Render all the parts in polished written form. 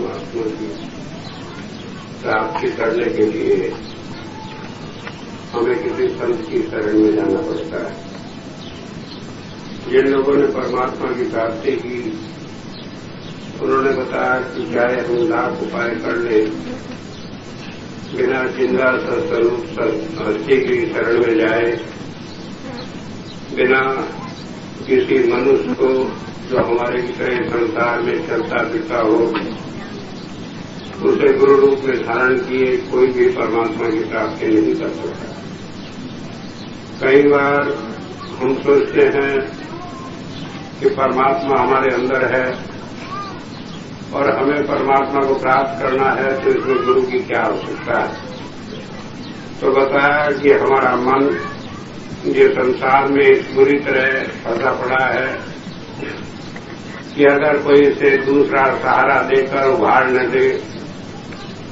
परमात्मा की प्राप्ति करने के लिए हमें किसी संत की शरण में जाना पड़ता है। जिन लोगों ने परमात्मा की प्राप्ति की, उन्होंने बताया कि चाहे हम लाख उपाय कर ले, बिना चिंता सत्स्वरूप हस्ती की शरण में जाए, बिना किसी मनुष्य को जो हमारे की तरह संसार में चलता फिरता हो, उसे गुरु रूप में धारण किए कोई भी परमात्मा की प्राप्ति नहीं कर सकता। कई बार हम सोचते हैं कि परमात्मा हमारे अंदर है और हमें परमात्मा को प्राप्त करना है, तो इसमें गुरु की क्या आवश्यकता है। तो बताया कि हमारा मन ये संसार में इस बुरी तरह फंसा पड़ा है कि अगर कोई इसे दूसरा सहारा देकर उभार न दे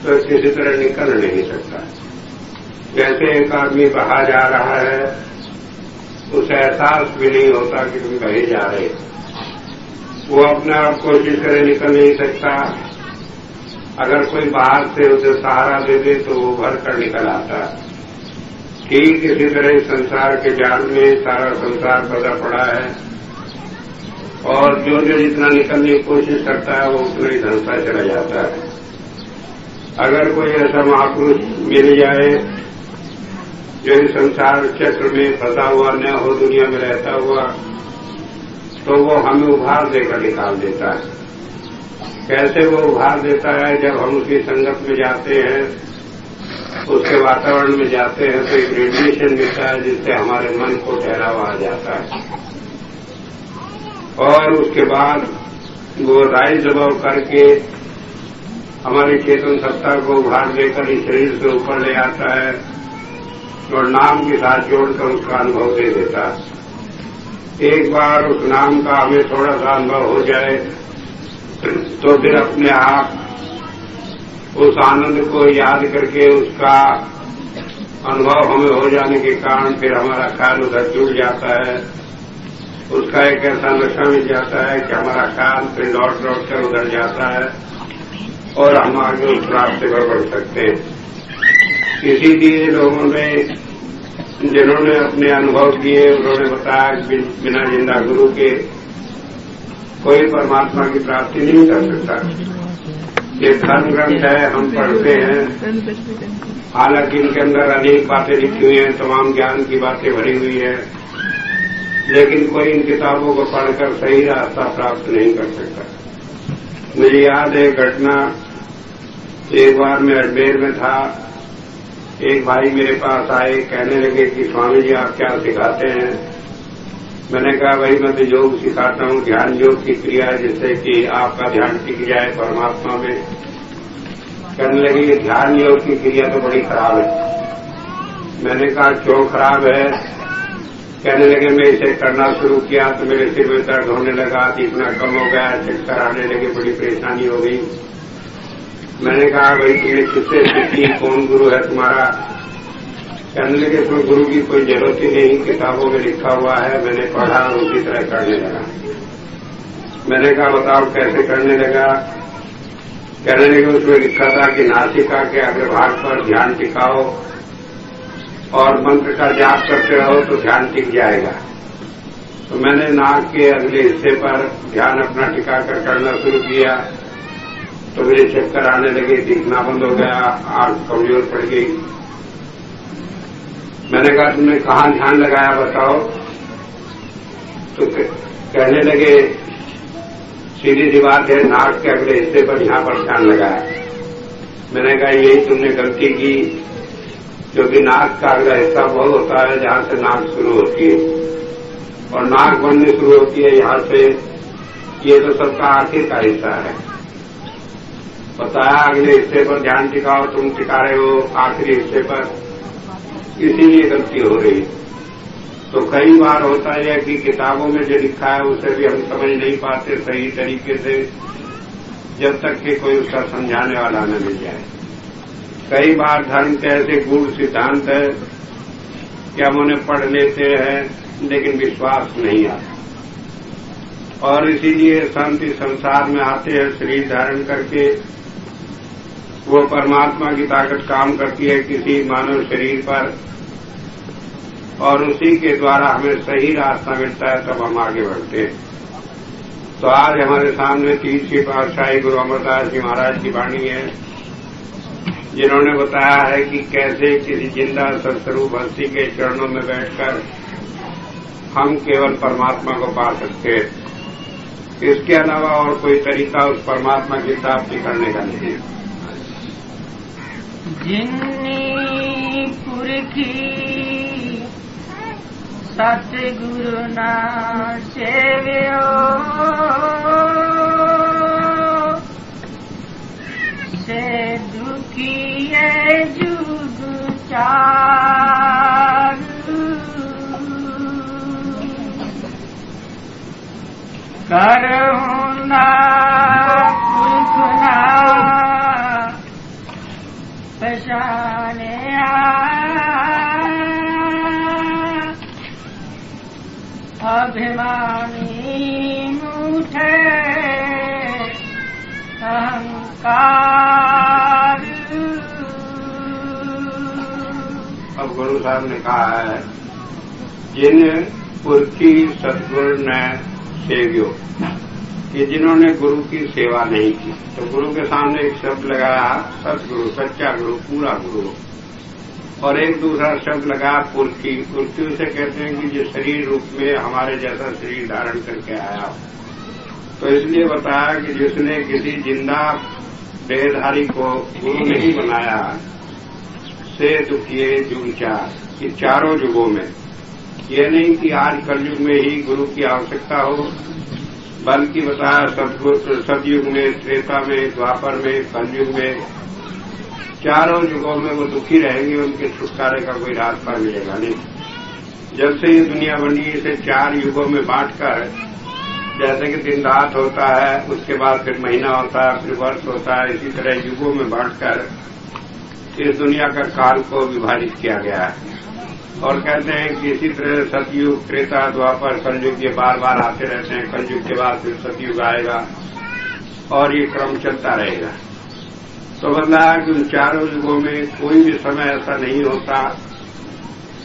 तो किसी तरह निकल नहीं सकता। जैसे एक आदमी बहा जा रहा है, उसे एहसास भी नहीं होता कि तुम बहे जा रहे, वो अपने आप कोशिश करे निकल नहीं सकता। अगर कोई बाहर से उसे सहारा दे दे तो वो भर कर निकल आता है। ठीक इसी तरह संसार के जाल में सारा संसार फंसा पड़ा है और जो जितना निकलने की कोशिश करता है वो उतना ही धंसा चला जाता है। अगर कोई ऐसा महापुरुष मिल जाए जो इस संसार चक्र में फंसा हुआ न हो, दुनिया में रहता हुआ, तो वो हमें उभार देकर निकाल देता है। कैसे वो उभार देता है? जब हम उसकी संगत में जाते हैं, उसके वातावरण में जाते हैं, तो एक रेडिएशन मिलता है जिससे हमारे मन को ठहराव आ जाता है और उसके बाद वो राय दबाव करके हमारी चेतन सत्ता को उभार देकर इस शरीर से ऊपर ले आता है और नाम के साथ जोड़कर उसका अनुभव दे देता है। एक बार उस नाम का हमें थोड़ा सा अनुभव हो जाए तो फिर अपने आप उस आनंद को याद करके उसका अनुभव हमें हो जाने के कारण फिर हमारा ख्याल उधर जुड़ जाता है। उसका एक ऐसा नशा मिल जाता है कि हमारा ख्याल फिर लौट कर उधर जाता है और हम आगे उस रास्ते पर बढ़ सकते हैं। इसीलिए लोगों ने जिन्होंने अपने अनुभव किए, उन्होंने बताया कि बिना जिंदा गुरु के कोई परमात्मा की प्राप्ति नहीं कर सकता। ये धर्म ग्रंथ है, हम पढ़ते हैं, हालांकि इनके अंदर अनेक बातें लिखी हुई हैं, तमाम ज्ञान की बातें भरी हुई है, लेकिन कोई इन किताबों को पढ़कर सही रास्ता प्राप्त नहीं कर सकता। मुझे याद है घटना, एक बार मैं अजमेर में था, एक भाई मेरे पास आए, कहने लगे कि स्वामी जी आप क्या सिखाते हैं? मैंने कहा भाई मैं तो योग सिखाता हूँ, ध्यान योग की क्रिया, जिससे कि आपका ध्यान टिक जाए परमात्मा में। कहने लगे ध्यान योग की क्रिया तो बड़ी खराब है। मैंने कहा क्यों खराब है? कहने लगे मैं इसे करना शुरू किया तो मेरे सिर में दर्द होने लगा, इतना कम हो गया, चक्कर आने लगे, बड़ी परेशानी हो गई। मैंने कहा भाई तुमने किससे सीखी, कौन गुरु है तुम्हारा? कहने लगे इसमें गुरु की कोई जरूरत ही नहीं, किताबों में लिखा हुआ है, मैंने पढ़ा और उसी तरह करने लगा। मैंने कहा बताओ कैसे करने लगा? कहने लगे उसमें लिखा था कि नासिका के अग्रभाग पर ध्यान टिकाओ और मंत्र का जाप करते रहो तो ध्यान टिक जाएगा। तो मैंने नाक के अगले हिस्से पर ध्यान अपना टिकाकर करना शुरू किया तो मेरे चक्कर आने लगे, दिखना बंद हो गया, आंख कमजोर पड़ गई। मैंने कहा तुमने कहाँ ध्यान लगाया बताओ? तो कहने लगे सीधी सी बात है, नाक के अगले हिस्से पर यहां पर ध्यान लगाया। मैंने कहा यही तुमने गलती की, क्योंकि नाक का अगला हिस्सा वो होता है जहां से नाक शुरू होती है और नाक बनने शुरू होती है यहां से, ये तो सबका आखिर का हिस्सा है। बताया अगले हिस्से पर ध्यान टिकाओ, तुम टिका रहे हो आखिरी हिस्से पर, इसीलिए गलती हो रही। तो कई बार होता है कि किताबों में जो लिखा है उसे भी हम समझ नहीं पाते सही तरीके से, जब तक कि कोई उसका समझाने वाला न मिल जाए। कई बार धर्म के ऐसे गूढ़ सिद्धांत है कि हम उन्हें पढ़ लेते हैं लेकिन विश्वास नहीं आता, और इसीलिए संत इस संसार में आते हैं शरीर धारण करके वो परमात्मा की ताकत काम करती है किसी मानव शरीर पर और उसी के द्वारा हमें सही रास्ता मिलता है, तब हम आगे बढ़ते हैं। तो आज हमारे सामने तीसरी पातशाही गुरु अमरदास जी महाराज की वाणी है, जिन्होंने बताया है कि कैसे किसी जिंदा सत्स्वरूप हस्ती के चरणों में बैठकर हम केवल परमात्मा को पा सकते हैं। इसके अलावा और कोई तरीका उस परमात्मा की प्राप्ति करने का नहीं है। जिन्नी पुरखी सतगुरु ना सेव्यो से दुखी है जुग चारु करुणा पुरखना पहचाने अभिमानी उठे अहंकार। अब गुरु साहब ने कहा है, जिन पुरखी सतगुरु ने सेव्यो, कि जिन्होंने गुरु की सेवा नहीं की। तो गुरु के सामने एक शब्द लगाया सतगुरु, सच्चा गुरु, पूरा गुरु, और एक दूसरा शब्द लगाया पुरखी। पुरखी उसे कहते हैं कि जो शरीर रूप में हमारे जैसा शरीर धारण करके आया। तो इसलिए बताया कि जिसने किसी जिंदा देहधारी को गुरु नहीं बनाया, से दुखिए जुग चार, कि चारों युगों में, ये नहीं कि आज कलयुग में ही गुरु की आवश्यकता हो, बल्कि बताया सतयुग में, त्रेता में, द्वापर में, कलयुग में, चारों युगों में वो दुखी रहेंगे, उनके छुटकारे का कोई रास्ता मिलेगा नहीं। जब से ये दुनिया बनी, इसे 4 युगों में बांटकर, जैसे कि दिन रात होता है, उसके बाद फिर महीना होता है, फिर वर्ष होता है, इसी तरह युगों में बांटकर इस दुनिया का काल को विभाजित किया गया है। और कहते हैं कि इसी तरह सतयुग, त्रेता, द्वापर, कलयुग ये बार बार आते रहते हैं। कलयुग के बाद फिर सतयुग आएगा और ये क्रम चलता रहेगा। तो बताया कि उन चारों युगों में कोई भी समय ऐसा नहीं होता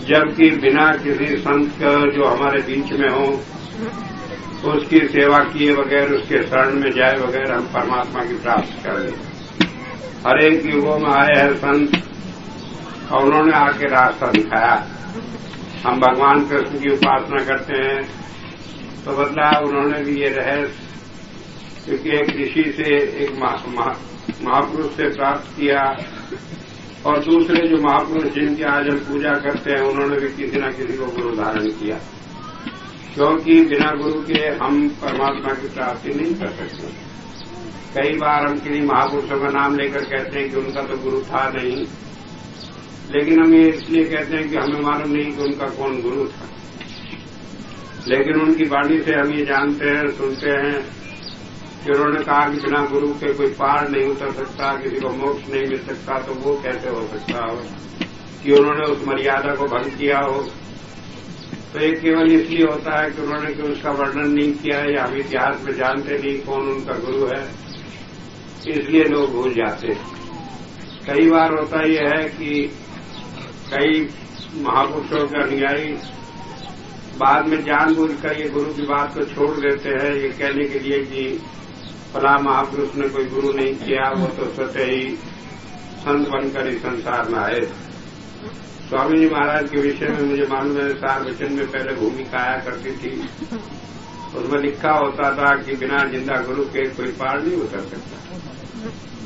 जबकि बिना किसी संत का जो हमारे बीच में हो, उसकी सेवा किए बगैर, उसके शरण में जाए बगैर हम परमात्मा की प्राप्ति कर लें। हर एक युगों में आए हैं संत और उन्होंने आके रास्ता दिखाया। हम भगवान कृष्ण की उपासना करते हैं तो बदला उन्होंने भी ये रहस्य, क्योंकि एक ऋषि से, एक महापुरुष से प्राप्त किया, और दूसरे जो महापुरुष जिनकी आज हम पूजा करते हैं, उन्होंने भी किसी न किसी को गुरु धारण किया, क्योंकि बिना गुरु के हम परमात्मा की प्राप्ति नहीं कर सकते। कई बार हम किसी महापुरुषों का नाम लेकर कहते हैं कि उनका तो गुरु था नहीं, लेकिन हम ये इसलिए कहते हैं कि हमें मालूम नहीं कि उनका कौन गुरु था। लेकिन उनकी वाणी से हम ये जानते हैं, सुनते हैं कि उन्होंने कहा कि बिना गुरु के कोई पार नहीं उतर सकता, किसी को मोक्ष नहीं मिल सकता। तो वो कैसे हो सकता हो कि उन्होंने उस मर्यादा को भंग किया हो? तो ये केवल इसलिए होता है कि उन्होंने कि उसका वर्णन नहीं किया है, या हम इतिहास में जानते नहीं कौन उनका गुरु है, इसलिए लोग भूल जाते हैं। कई बार होता यह है कि कई महापुरुषों के अनुयायी बाद में जानबूझकर ये गुरु की बात को छोड़ देते हैं, ये कहने के लिए कि फला महापुरुष ने कोई गुरु नहीं किया, वो तो स्वतः ही संत बनकर इस संसार में आए। स्वामी जी महाराज के विषय में मुझे मालूम है, सार वचन में पहले भूमिका आया करती थी, उसमें लिखा होता था कि बिना जिंदा गुरु के कोई पार नहीं उतर सकता।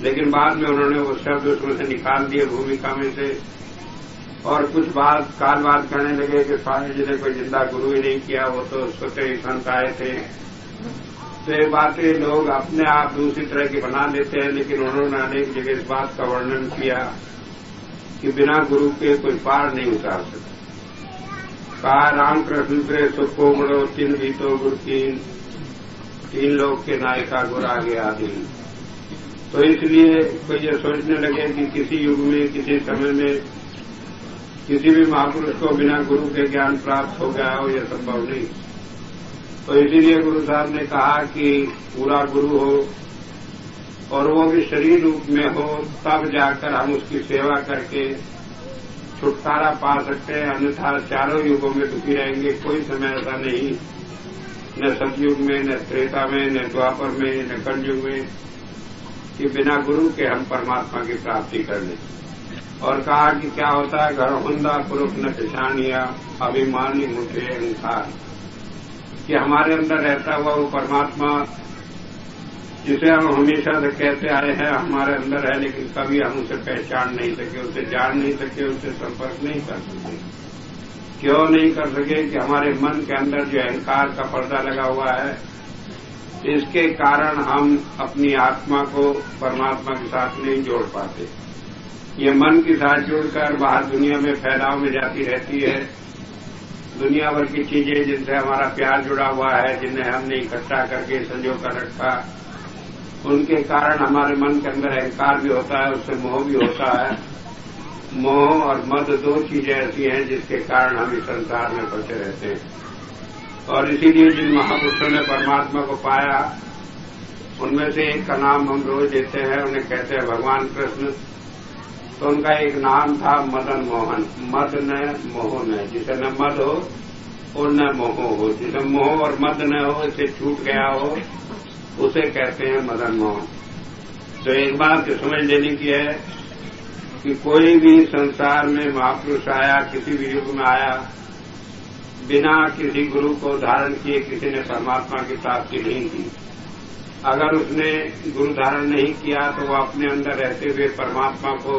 लेकिन बाद में उन्होंने वो शब्द उसमें से निकाल दिए भूमिका में से, और कुछ काल बाद कहने लगे कि स्वामी जी ने कोई जिंदा गुरु ही नहीं किया, वो तो स्वतः ही संत आए थे। तो ये बातें लोग अपने आप दूसरी तरह की बना देते हैं, लेकिन उन्होंने अनेक जगह इस बात का वर्णन किया कि बिना गुरु के कोई पार नहीं उतार सकता। कहा रामकृष्ण से सुखो बड़ो तीन बीतो गुरु तीन लोग के नायका गुरा गया दिन। तो इसलिए कोई ये सोचने लगे कि किसी युग में, किसी समय में किसी भी महापुरुष को बिना गुरु के ज्ञान प्राप्त हो गया हो, यह संभव नहीं। तो इसीलिए गुरु साहब ने कहा कि पूरा गुरु हो और वो भी शरीर रूप में हो, तब जाकर हम उसकी सेवा करके छुटकारा पा सकते हैं। अन्यथा चारों युगों में दुखी रहेंगे। कोई समय ऐसा नहीं, न सतयुग में, न त्रेता में, न द्वापर में, न कलयुग में, कि बिना गुरु के हम परमात्मा की प्राप्ति कर लें। और कहा कि क्या होता है, घर हुंदा पुरुष न पहचानिया अभिमानी मुझे अहंकार, कि हमारे अंदर रहता हुआ वो परमात्मा जिसे हम हमेशा से कहते आए हैं हमारे अंदर है, लेकिन कभी हम उसे पहचान नहीं सके, उसे जान नहीं सके, उससे संपर्क नहीं कर सके। क्यों नहीं कर सके? कि हमारे मन के अंदर जो अहंकार का पर्दा लगा हुआ है, इसके कारण हम अपनी आत्मा को परमात्मा के साथ नहीं जोड़ पाते। ये मन के साथ जोड़कर बाहर दुनिया में फैलाव में जाती रहती है। दुनिया भर की चीजें जिनसे हमारा प्यार जुड़ा हुआ है, जिन्हें हमने इकट्ठा करके संजो कर रखा, उनके कारण हमारे मन के अंदर अहंकार भी होता है, उससे मोह भी होता है। मोह और मद दो चीजें ऐसी हैं जिसके कारण हम इस संसार में फंसे रहते हैं। और इसीलिए जिन महापुरुषों ने परमात्मा को पाया, उनमें से एक का नाम हम रोज देते हैं, उन्हें कहते हैं भगवान कृष्ण। तो उनका एक नाम था मदन मोहन। मद न मोह न, जिसे न मद हो और न मोह हो, जिसे मोह और मद न हो, इसे छूट गया हो, उसे कहते हैं मदन मोहन। तो एक बात समझ लेने की है कि कोई भी संसार में महापुरुष आया, किसी भी युग में आया, बिना किसी गुरु को धारण किए किसी ने परमात्मा की प्राप्ति नहीं की। अगर उसने गुरु धारण नहीं किया तो वह अपने अंदर रहते हुए परमात्मा को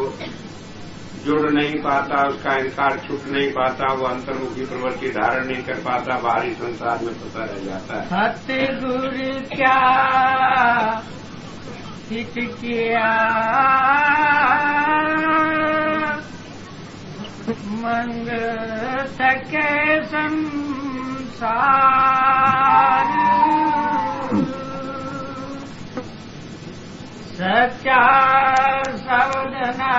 जुड़ नहीं पाता, उसका अहंकार छूट नहीं पाता, वो अंतर्मुखी प्रवृत्ति धारण नहीं कर पाता, बाहरी संसार में फंसा रह जाता है। सतगुरु क्या हित किया मंग सके संसार, सच्चा सावधाना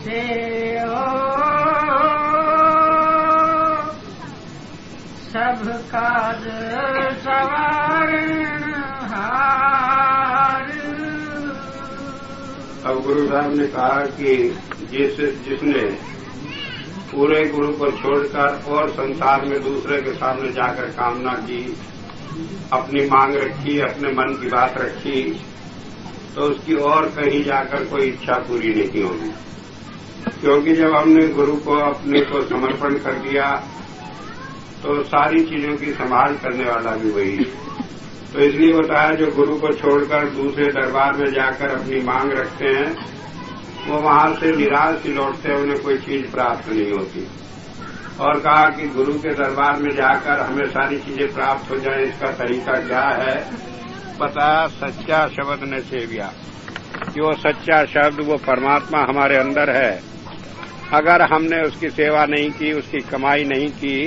से हो सब काज सवारनहार। अब गुरु साहब ने कहा कि जिसने पूरे गुरु को छोड़कर और संसार में दूसरे के सामने जाकर कामना की, अपनी मांग रखी, अपने मन की बात रखी, तो उसकी और कहीं जाकर कोई इच्छा पूरी नहीं होगी। क्योंकि जब हमने गुरु को अपने को समर्पण कर दिया तो सारी चीजों की संभाल करने वाला भी वही है। तो इसलिए बताया जो गुरु को छोड़कर दूसरे दरबार में जाकर अपनी मांग रखते हैं, वो वहां से निराश ही लौटते हैं, उन्हें कोई चीज प्राप्त नहीं होती। और कहा कि गुरु के दरबार में जाकर हमें सारी चीजें प्राप्त हो जाए, इसका तरीका क्या है? पता सच्चा शब्द ने सेविया, कि वो सच्चा शब्द वो परमात्मा हमारे अंदर है। अगर हमने उसकी सेवा नहीं की, उसकी कमाई नहीं की,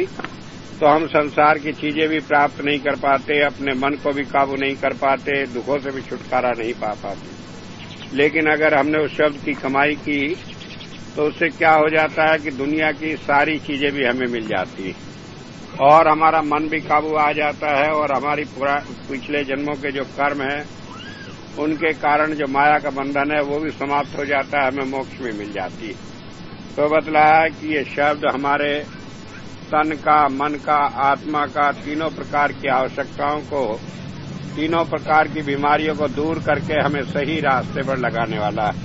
तो हम संसार की चीजें भी प्राप्त नहीं कर पाते, अपने मन को भी काबू नहीं कर पाते, दुखों से भी छुटकारा नहीं पा पाते। लेकिन अगर हमने उस शब्द की कमाई की तो उससे क्या हो जाता है कि दुनिया की सारी चीजें भी हमें मिल जाती हैं और हमारा मन भी काबू आ जाता है, और हमारी पिछले जन्मों के जो कर्म है उनके कारण जो माया का बंधन है वो भी समाप्त हो जाता है, हमें मोक्ष में मिल जाती है। तो बतलाया कि ये शब्द हमारे तन का, मन का, आत्मा का, तीनों प्रकार की आवश्यकताओं को, तीनों प्रकार की बीमारियों को दूर करके हमें सही रास्ते पर लगाने वाला है।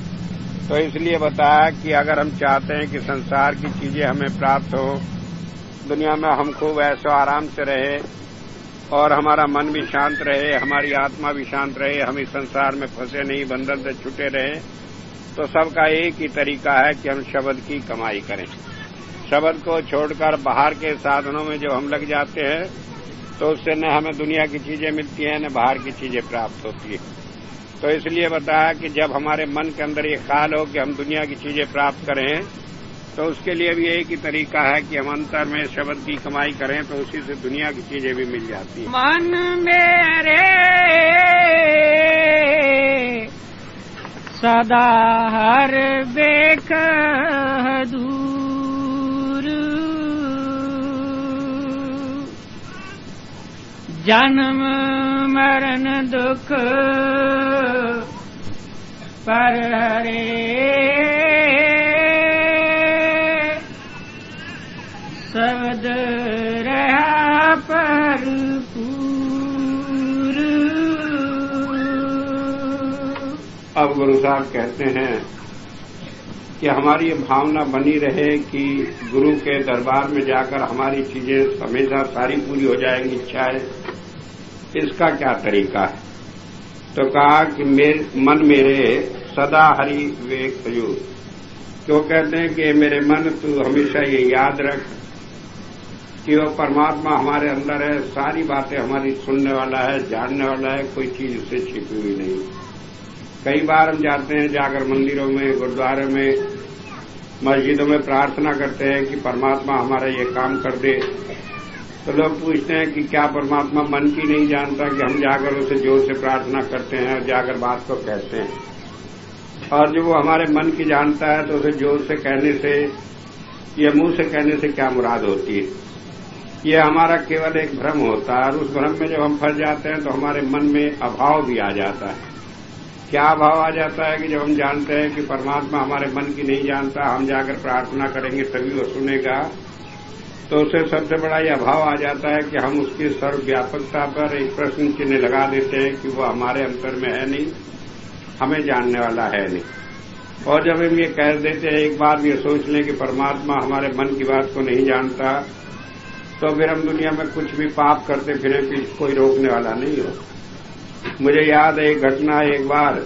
तो इसलिए बताया कि अगर हम चाहते हैं कि संसार की चीजें हमें प्राप्त हो, दुनिया में हम खूब ऐसो आराम से रहे और हमारा मन भी शांत रहे, हमारी आत्मा भी शांत रहे, हम इस संसार में फंसे नहीं, बंधन से छूटे रहे, तो सबका एक ही तरीका है कि हम शब्द की कमाई करें। शब्द को छोड़कर बाहर के साधनों में जो हम लग जाते हैं तो उससे न हमें दुनिया की चीजें मिलती हैं, न बाहर की चीजें प्राप्त होती है। तो इसलिए बताया कि जब हमारे मन के अंदर ये ख्याल हो कि हम दुनिया की चीजें प्राप्त करें, तो उसके लिए भी एक ही तरीका है कि हम अंतर में शब्द की कमाई करें, तो उसी से दुनिया की चीजें भी मिल जाती हैं। मन मेरे सदा हर बेख दूर, जन्म मरण दुख पर हरे शब्द रहा भरपूर। अब गुरु साहब कहते हैं कि हमारी ये भावना बनी रहे कि गुरु के दरबार में जाकर हमारी चीजें हमेशा सारी पूरी हो जाएंगी इच्छाएं, इसका क्या तरीका है? तो कहा कि मन मेरे सदा हरि विवेक प्रयोग। क्यों कहते हैं कि मेरे मन तू हमेशा ये याद रख कि वो परमात्मा हमारे अंदर है, सारी बातें हमारी सुनने वाला है, जानने वाला है, कोई चीज उससे छिपी हुई नहीं। कई बार हम जाते हैं, जाकर मंदिरों में, गुरुद्वारे में, मस्जिदों में प्रार्थना करते हैं कि परमात्मा हमारा ये काम कर दे। तो लोग पूछते हैं कि क्या परमात्मा मन की नहीं जानता कि हम जाकर उसे जोर से प्रार्थना करते हैं और जाकर बात को कहते हैं। और जब वो हमारे मन की जानता है तो उसे जोर से कहने से या मुंह से कहने से क्या मुराद होती है? ये हमारा केवल एक भ्रम होता है, और उस भ्रम में जब हम फंस जाते हैं तो हमारे मन में अभाव भी आ जाता है। क्या अभाव आ जाता है कि जब हम जानते हैं कि परमात्मा हमारे मन की नहीं जानता, हम जाकर प्रार्थना करेंगे तभी वो सुनेगा, तो उसे सबसे बड़ा ये अभाव आ जाता है कि हम उसकी सर्वव्यापकता पर एक प्रश्न चिन्ह लगा देते हैं कि वो हमारे अंतर में है नहीं, हमें जानने वाला है नहीं। और जब हम ये कह देते हैं, एक बार ये सोच लें कि परमात्मा हमारे मन की बात को नहीं जानता, तो फिर हम दुनिया में कुछ भी पाप करते फिरें कि कोई रोकने वाला नहीं हो। मुझे याद है एक घटना, एक बार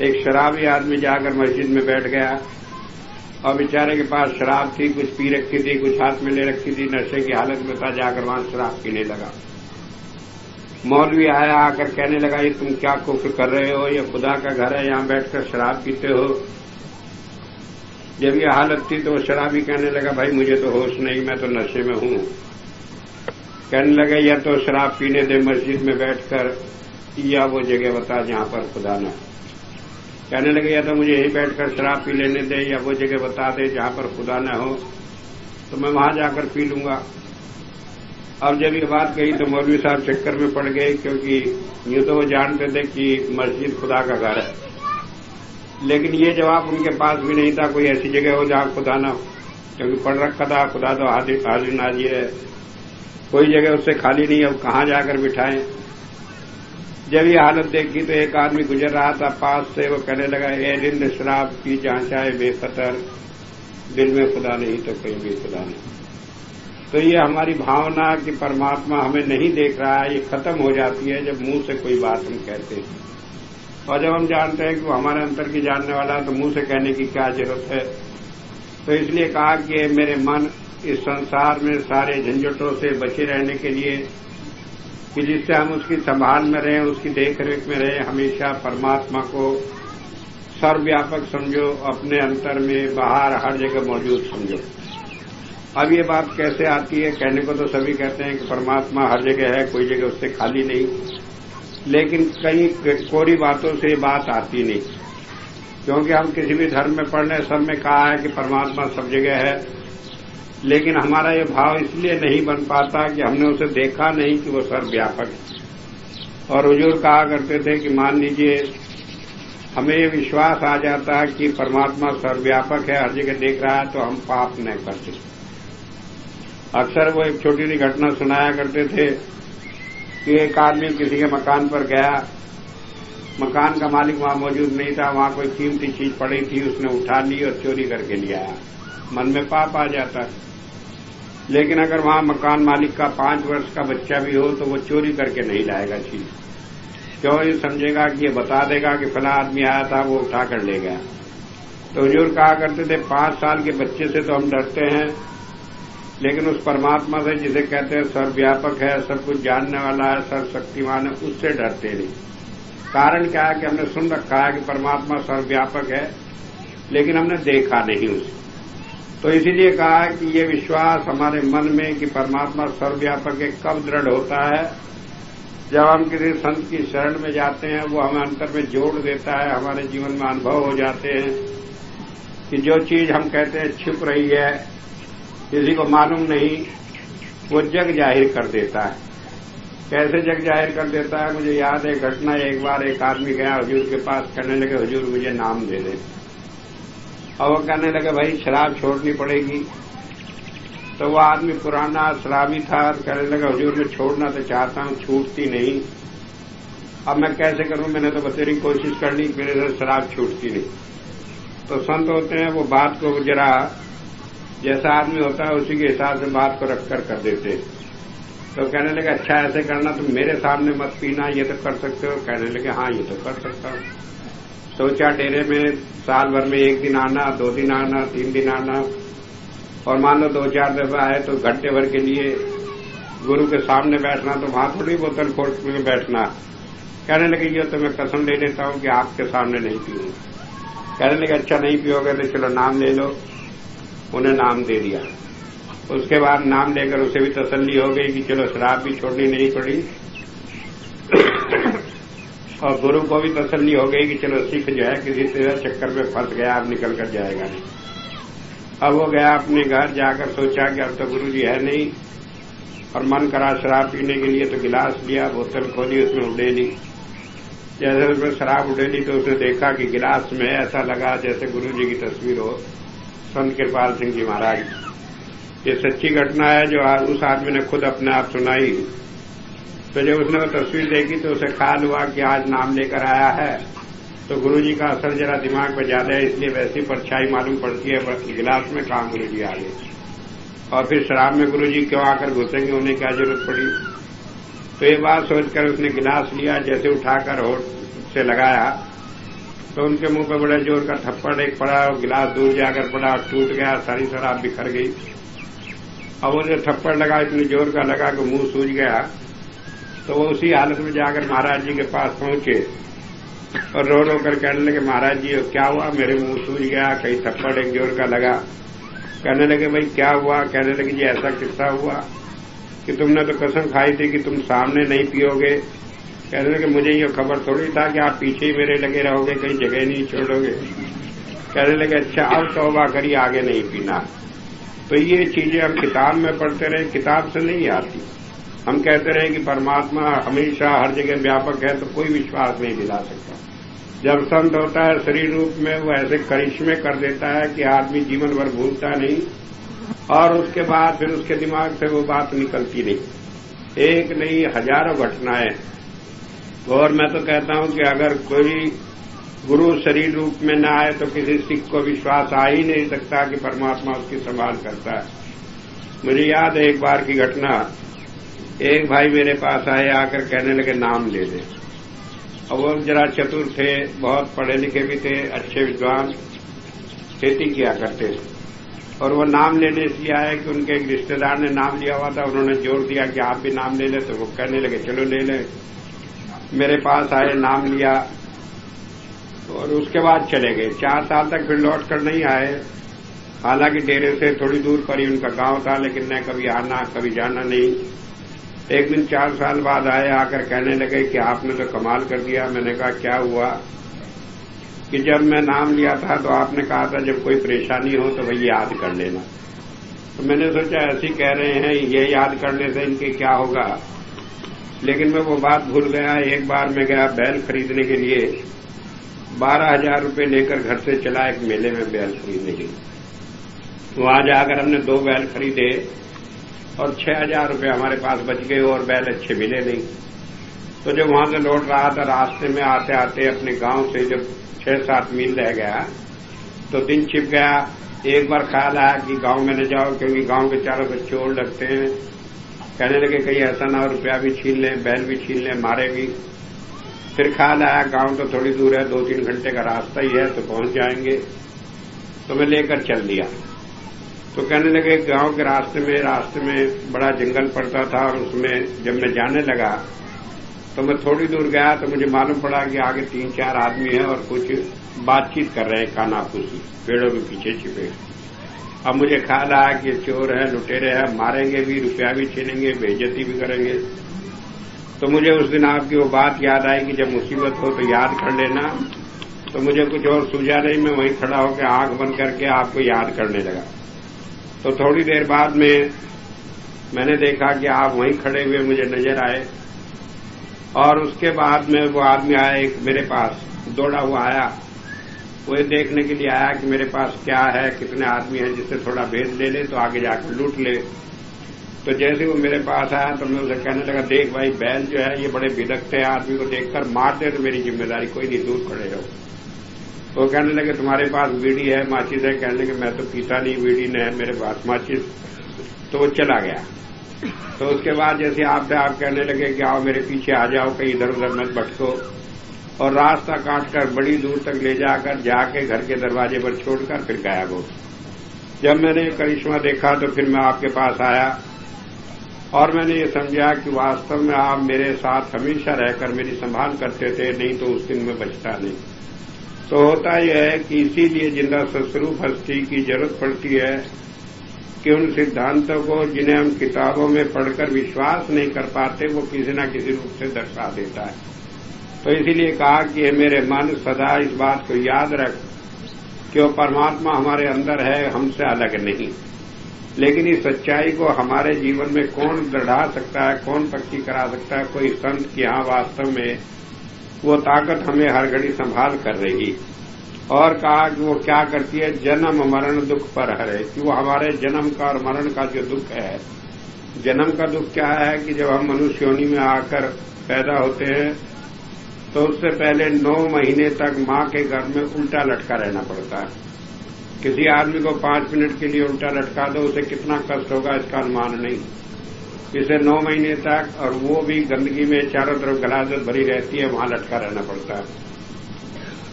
एक शराबी आदमी जाकर मस्जिद में बैठ गया और बेचारे के पास शराब थी, कुछ पी रखी थी, कुछ हाथ में ले रखी थी, नशे की हालत में था, जाकर वहां शराब पीने लगा। मौलवी आया, आकर कहने लगा ये तुम क्या कुफ्र कर रहे हो, ये खुदा का घर है, यहां बैठकर शराब पीते हो। जब ये हालत थी तो वो शराबी कहने लगा भाई मुझे तो होश नहीं, मैं तो नशे में हूं। कहने लगे या तो शराब पीने दे मस्जिद में बैठकर, या वो जगह बता जहां पर खुदा न। कहने लगे या तो मुझे यहीं बैठकर शराब पी लेने दे, या वो जगह बता दे जहां पर खुदा न हो, तो मैं वहां जाकर पी लूंगा। अब जब ये बात कही तो मौलवी साहब चक्कर में पड़ गए, क्योंकि यूं तो वो जानते थे कि मस्जिद खुदा का घर है, लेकिन ये जवाब उनके पास भी नहीं था कोई ऐसी जगह हो जहां खुदा न हो, क्योंकि पढ़ रखा था खुदा तो हाजिर नाजिर है, कोई जगह उससे खाली नहीं है, अब कहां जाकर बिठाएं। जब ये हालत देखी तो एक आदमी गुजर रहा था पास से, वो कहने लगा ए रिंद शराब की जहां चाहे बेखतर, दिल में खुदा नहीं तो कहीं भी खुदा नहीं। तो ये हमारी भावना कि परमात्मा हमें नहीं देख रहा है, ये खत्म हो जाती है जब मुंह से कोई बात हम कहते हैं। और जब हम जानते हैं कि वो हमारे अंतर की जानने वाला है तो मुंह से कहने की क्या जरूरत है। तो इसलिए कहा कि मेरे मन इस संसार में सारे झंझटों से बचे रहने के लिए, कि जिससे हम उसकी संभाल में रहें, उसकी देखरेख में रहें, हमेशा परमात्मा को सर्वव्यापक समझो, अपने अंतर में बाहर हर जगह मौजूद समझो। अब ये बात कैसे आती है? कहने को तो सभी कहते हैं कि परमात्मा हर जगह है, कोई जगह उससे खाली नहीं, लेकिन कई कोरी बातों से बात आती नहीं, क्योंकि हम किसी भी धर्म में पढ़ने सब में कहा है कि परमात्मा सब जगह है, लेकिन हमारा ये भाव इसलिए नहीं बन पाता कि हमने उसे देखा नहीं कि वो सर्वव्यापक है। और हुजूर कहा करते थे कि मान लीजिए हमें ये विश्वास आ जाता है कि परमात्मा सर्वव्यापक है, हर जगह देख रहा है, तो हम पाप न करते। अक्सर वो एक छोटी सी घटना सुनाया करते थे कि एक आदमी किसी के मकान पर गया, मकान का मालिक वहां मौजूद नहीं था, वहां कोई कीमती चीज पड़ी थी, उसने उठा ली और चोरी करके ले आया। मन में पाप आ जाता है, लेकिन अगर वहां मकान मालिक का 5 वर्ष का बच्चा भी हो तो वो चोरी करके नहीं लाएगा चीज, क्यों? ये समझेगा कि ये बता देगा कि फला आदमी आया था, वो उठा कर ले गया। तो हुजूर कहा करते थे 5 साल के बच्चे से तो हम डरते हैं, लेकिन उस परमात्मा से जिसे कहते हैं सर्वव्यापक है, सब कुछ जानने वाला है, सर्वशक्तिमान है, उससे डरते नहीं। कारण क्या है कि हमने सुन रखा है कि परमात्मा सर्वव्यापक है, लेकिन हमने देखा नहीं उसे। तो इसीलिए कहा है कि ये विश्वास हमारे मन में कि परमात्मा सर्वव्यापक है कब दृढ़ होता है? जब हम किसी संत की शरण में जाते हैं, वो हमें अंतर में जोड़ देता है, हमारे जीवन में अनुभव हो जाते हैं कि जो चीज हम कहते हैं छिप रही है, किसी को मालूम नहीं, वो जग जाहिर कर देता है। कैसे जग जाहिर कर देता है। मुझे याद है घटना, एक बार एक आदमी गया हुजूर के पास, कहने लगे हुजूर मुझे नाम दे दे। और वो कहने लगे भाई शराब छोड़नी पड़ेगी। तो वो आदमी पुराना शराबी था, कहने लगा हुजूर मैं छोड़ना तो चाहता हूं, छूटती नहीं, अब मैं कैसे करूं, मैंने तो बतेरी कोशिश कर ली, मेरे से शराब छूटती नहीं। तो संत होते हैं वो बात को जरा जैसा आदमी होता है उसी के हिसाब से बात को रखकर कर देते। तो कहने लगे अच्छा ऐसे करना, तुम मेरे सामने मत पीना, ये तो कर सकते हो। कहने लगे हाँ ये तो कर सकता हूं। सोचा डेरे में साल भर में 1 दिन आना, 2 दिन आना, 3 दिन आना, और मान लो 2-4 दफा आए तो घंटे भर के लिए गुरु के सामने बैठना, तो वहां थोड़ी बोतल खोल के बैठना। कहने लगे ये तो मैं कसम ले लेता हूं कि आपके सामने नहीं पीऊंगा। कहने लगे अच्छा नहीं पियोगे तो चलो नाम ले लो। उन्हें नाम दे दिया। उसके बाद नाम लेकर उसे भी तसल्ली हो गई कि चलो शराब भी छोड़नी नहीं पड़ी और गुरु को भी तसल्ली हो गई कि चलो सिख जो है किसी तरह चक्कर में फंस गया, अब निकल कर जाएगा नहीं। अब वो गया अपने घर, जाकर सोचा कि अब तो गुरु जी है नहीं, और मन करा शराब पीने के लिए, तो गिलास लिया, बोतल खोली, उसमें उड़ेली। जैसे उसमें शराब उड़ेली तो उसने देखा कि गिलास में ऐसा लगा जैसे गुरु जी की तस्वीर हो, संत कृपाल सिंह जी महाराज। ये सच्ची घटना है जो उस आदमी ने खुद अपने आप सुनाई। तो जब उसने वो तस्वीर देखी तो उसे ख्याल हुआ कि आज नाम लेकर आया है तो गुरुजी का असर जरा दिमाग पर ज्यादा है, इसलिए वैसी परछाई मालूम पड़ती है, गिलास में कहां गुरुजी आ गए। और फिर शराब में गुरुजी क्यों आकर घुसेंगे, उन्हें क्या जरूरत पड़ी। तो ये बात सोचकर उसने गिलास लिया, जैसे उठाकर होठ से लगाया तो उनके मुंह पर बड़े जोर का थप्पड़ एक पड़ा और गिलास दूर जाकर पड़ा और टूट गया, सारी शराब बिखर गई। अब वो जो थप्पड़ लगा इतनी जोर का लगा कि मुंह सूज गया। तो वो उसी हालत में जाकर महाराज जी के पास पहुंचे और रो रो कर कहने लगे महाराज जी क्या हुआ, मेरे मुंह सूज गया, कहीं थप्पड़ एक जोर का लगा। कहने लगे भाई क्या हुआ। कहने लगे जी ऐसा किस्सा हुआ कि तुमने तो कसम खाई थी कि तुम सामने नहीं पियोगे। कहने लगे मुझे ये खबर थोड़ी था कि आप पीछे ही मेरे लगे रहोगे, कहीं जगह नहीं छोड़ोगे। कहने लगे अच्छा अब तौबा करिए, आगे नहीं पीना। तो ये चीजें हम किताब में पढ़ते रहे, किताब से नहीं आती। हम कहते रहे कि परमात्मा हमेशा हर जगह व्यापक है, तो कोई विश्वास नहीं दिला सकता। जब संत होता है शरीर रूप में, वो ऐसे करिश्मे कर देता है कि आदमी जीवन भर भूलता नहीं, और उसके बाद फिर उसके दिमाग से वो बात निकलती नहीं। एक नहीं हजारों घटनाएं। और मैं तो कहता हूं कि अगर कोई गुरु शरीर रूप में न आए तो किसी सिख को विश्वास आ ही नहीं सकता कि परमात्मा उसकी संभाल करता है। मुझे याद है एक बार की घटना, एक भाई मेरे पास आए, आकर कहने लगे नाम ले दे। और वो जरा चतुर थे, बहुत पढ़े लिखे भी थे, अच्छे विद्वान, खेती किया करते थे। और वो नाम लेने इसलिए आए कि उनके एक रिश्तेदार ने नाम लिया हुआ था, उन्होंने जोर दिया कि आप भी नाम ले लें। तो वो कहने लगे चलो ले लें। मेरे पास आए, नाम लिया और उसके बाद चले गए। 4 साल तक फिर लौट कर नहीं आए। हालांकि डेरे से थोड़ी दूर पर ही उनका गांव था, लेकिन न कभी आना कभी जाना नहीं। एक दिन 4 साल बाद आए, आकर कहने लगे कि आपने तो कमाल कर दिया। मैंने कहा क्या हुआ। कि जब मैं नाम लिया था तो आपने कहा था जब कोई परेशानी हो तो वही याद कर लेना। तो मैंने सोचा ऐसे कह रहे हैं, ये याद करने से इनके क्या होगा। लेकिन मैं वो बात भूल गया। एक बार मैं गया बैल खरीदने के लिए, 12,000 रुपये लेकर घर से चला एक मेले में बैल खरीदने के लिए। वहां जाकर हमने 2 बैल खरीदे और 6,000 रुपये हमारे पास बच गए और बैल अच्छे मिले नहीं। तो जब वहां से लौट रहा था, रास्ते में आते आते अपने गांव से जब 6-7 मील रह गया तो दिन छिप गया। एक बार ख्याल आया कि गांव में न जाओ, क्योंकि गांव के चारों तरफ चोर लगते हैं। कहने लगे कहीं ऐसा ना हो रुपया भी छीन लें, बैल भी छीन लें, मारे भी। फिर ख्याल आया गांव तो थोड़ी दूर है, 2-3 घंटे का रास्ता ही है, तो पहुंच जाएंगे। तो मैं लेकर चल दिया। तो कहने लगे गांव के रास्ते में बड़ा जंगल पड़ता था, और उसमें जब मैं जाने लगा तो मैं थोड़ी दूर गया तो मुझे मालूम पड़ा कि आगे 3-4 आदमी हैं और कुछ बातचीत कर रहे हैं, कानाफूसी, पेड़ों के पीछे छिपे। अब मुझे ख्याल आया कि चोर है, लुटेरे हैं, मारेंगे भी, रुपया भी छीनेंगे, बेइज्जती भी करेंगे। तो मुझे उस दिन आपकी वो बात याद आई कि जब मुसीबत हो तो याद कर लेना। तो मुझे कुछ और सूझा नहीं, मैं वहीं खड़ा होकर आंख बंद करके आपको याद करने लगा। तो थोड़ी देर बाद में मैंने देखा कि आप वहीं खड़े हुए मुझे नजर आए। और उसके बाद में वो आदमी आया, एक मेरे पास दौड़ा हुआ आया, वो ये देखने के लिए आया कि मेरे पास क्या है, कितने आदमी हैं, जिससे थोड़ा भेद ले ले तो आगे जाकर लूट ले। तो जैसे वो मेरे पास आया तो मैं उसे कहने लगा, देख भाई बैल जो है ये बड़े बिदकते हैं, आदमी को देखकर मार दे तो मेरी जिम्मेदारी कोई नहीं, दूर खड़े रहो। तो कहने लगे तुम्हारे पास बीड़ी है, माचिस है? कहने लगे मैं तो पीता नहीं, बीड़ी नहीं है मेरे पास, माचिस। तो वो चला गया। तो उसके बाद जैसे आप कहने लगे कि आओ मेरे पीछे आ जाओ, कहीं इधर उधर मत भटको, और रास्ता काटकर बड़ी दूर तक ले जाकर जाके घर के दरवाजे पर छोड़कर फिर गायब हो। जब मैंने ये करिश्मा देखा तो फिर मैं आपके पास आया और मैंने ये समझा कि वास्तव में आप मेरे साथ हमेशा रहकर मेरी संभाल करते थे, नहीं तो उस दिन में बचता नहीं। तो होता यह है कि इसीलिए जिंदा सस्वरूप हस्ती की जरूरत पड़ती है कि उन सिद्धांतों को जिन्हें हम किताबों में पढ़कर विश्वास नहीं कर पाते वो किसी न किसी रूप से दर्शा देता है। तो इसीलिए कहा कि मेरे मन सदा इस बात को याद रख कि वो परमात्मा हमारे अंदर है, हमसे अलग नहीं। लेकिन इस सच्चाई को हमारे जीवन में कौन दृढ़ा सकता है, कौन पक्की करा सकता है? कोई संत कि हाँ वास्तव में वो ताकत हमें हर घड़ी संभाल कर रही। और कहा कि वो क्या करती है, जन्म मरण दुख पर हरे, कि वो हमारे जन्म का और मरण का जो दुख है, जन्म का दुख क्या है कि जब हम मनुष्य योनि में आकर पैदा होते हैं तो उससे पहले 9 महीने तक मां के गर्भ में उल्टा लटका रहना पड़ता है। किसी आदमी को 5 मिनट के लिए उल्टा लटका दो, उसे कितना कष्ट होगा इसका अनुमान नहीं। इसे 9 महीने तक, और वो भी गंदगी में चारों तरफ गलाजत भरी रहती है, वहां लटका रहना पड़ता है।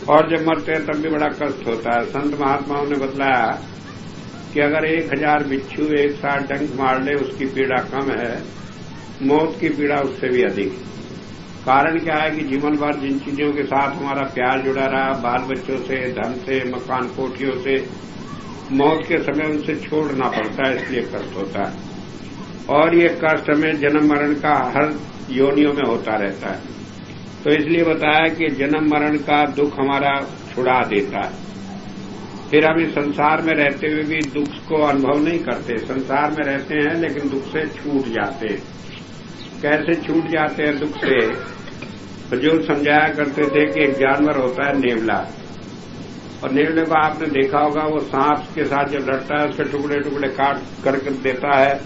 और जब मरते हैं तब भी बड़ा कष्ट होता है। संत महात्माओं ने बतलाया कि अगर 1000 बिच्छू एक साथ डंक मार ले उसकी पीड़ा कम है, मौत की पीड़ा उससे भी अधिक। कारण क्या है कि जीवन भर जिन चीजों के साथ हमारा प्यार जुड़ा रहा, बाल बच्चों से, धन से, मकान कोठियों से, मौत के समय उनसे छोड़ना पड़ता है, इसलिए कष्ट होता है। और ये कष्ट हमें जन्म मरण का हर योनियों में होता रहता है। तो इसलिए बताया कि जन्म मरण का दुख हमारा छुड़ा देता है। फिर हम इस संसार में रहते हुए भी दुख को अनुभव नहीं करते, संसार में रहते हैं लेकिन दुख से छूट जाते हैं। कैसे छूट जाते हैं दुख से? बुजुर्ग समझाया करते थे कि एक जानवर होता है नेवला, और नेवले को आपने देखा होगा, वो सांप के साथ जब लड़ता है उसके टुकड़े टुकड़े काट कर देता है।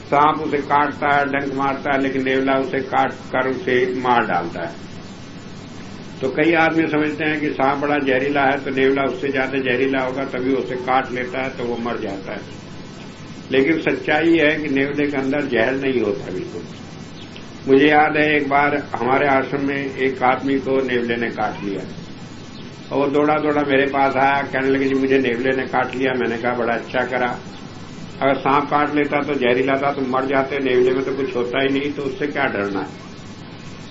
सांप उसे काटता है, डंक मारता है, लेकिन नेवला उसे काट कर उसे मार डालता है। तो कई आदमी समझते हैं कि सांप बड़ा जहरीला है तो नेवला उससे ज्यादा जहरीला होगा, तभी उसे काट लेता है तो वो मर जाता है। लेकिन सच्चाई है कि नेवले के अंदर जहर नहीं होता बिल्कुल। मुझे याद है एक बार हमारे आश्रम में एक आदमी को नेवले ने काट लिया, और वो दौड़ा दौड़ा मेरे पास आया, कहने लगे जी मुझे नेवले ने काट लिया। मैंने कहा बड़ा अच्छा करा, अगर सांप काट लेता तो जहरीला था तो मर जाते, नेवले में तो कुछ होता ही नहीं, तो उससे क्या डरना है?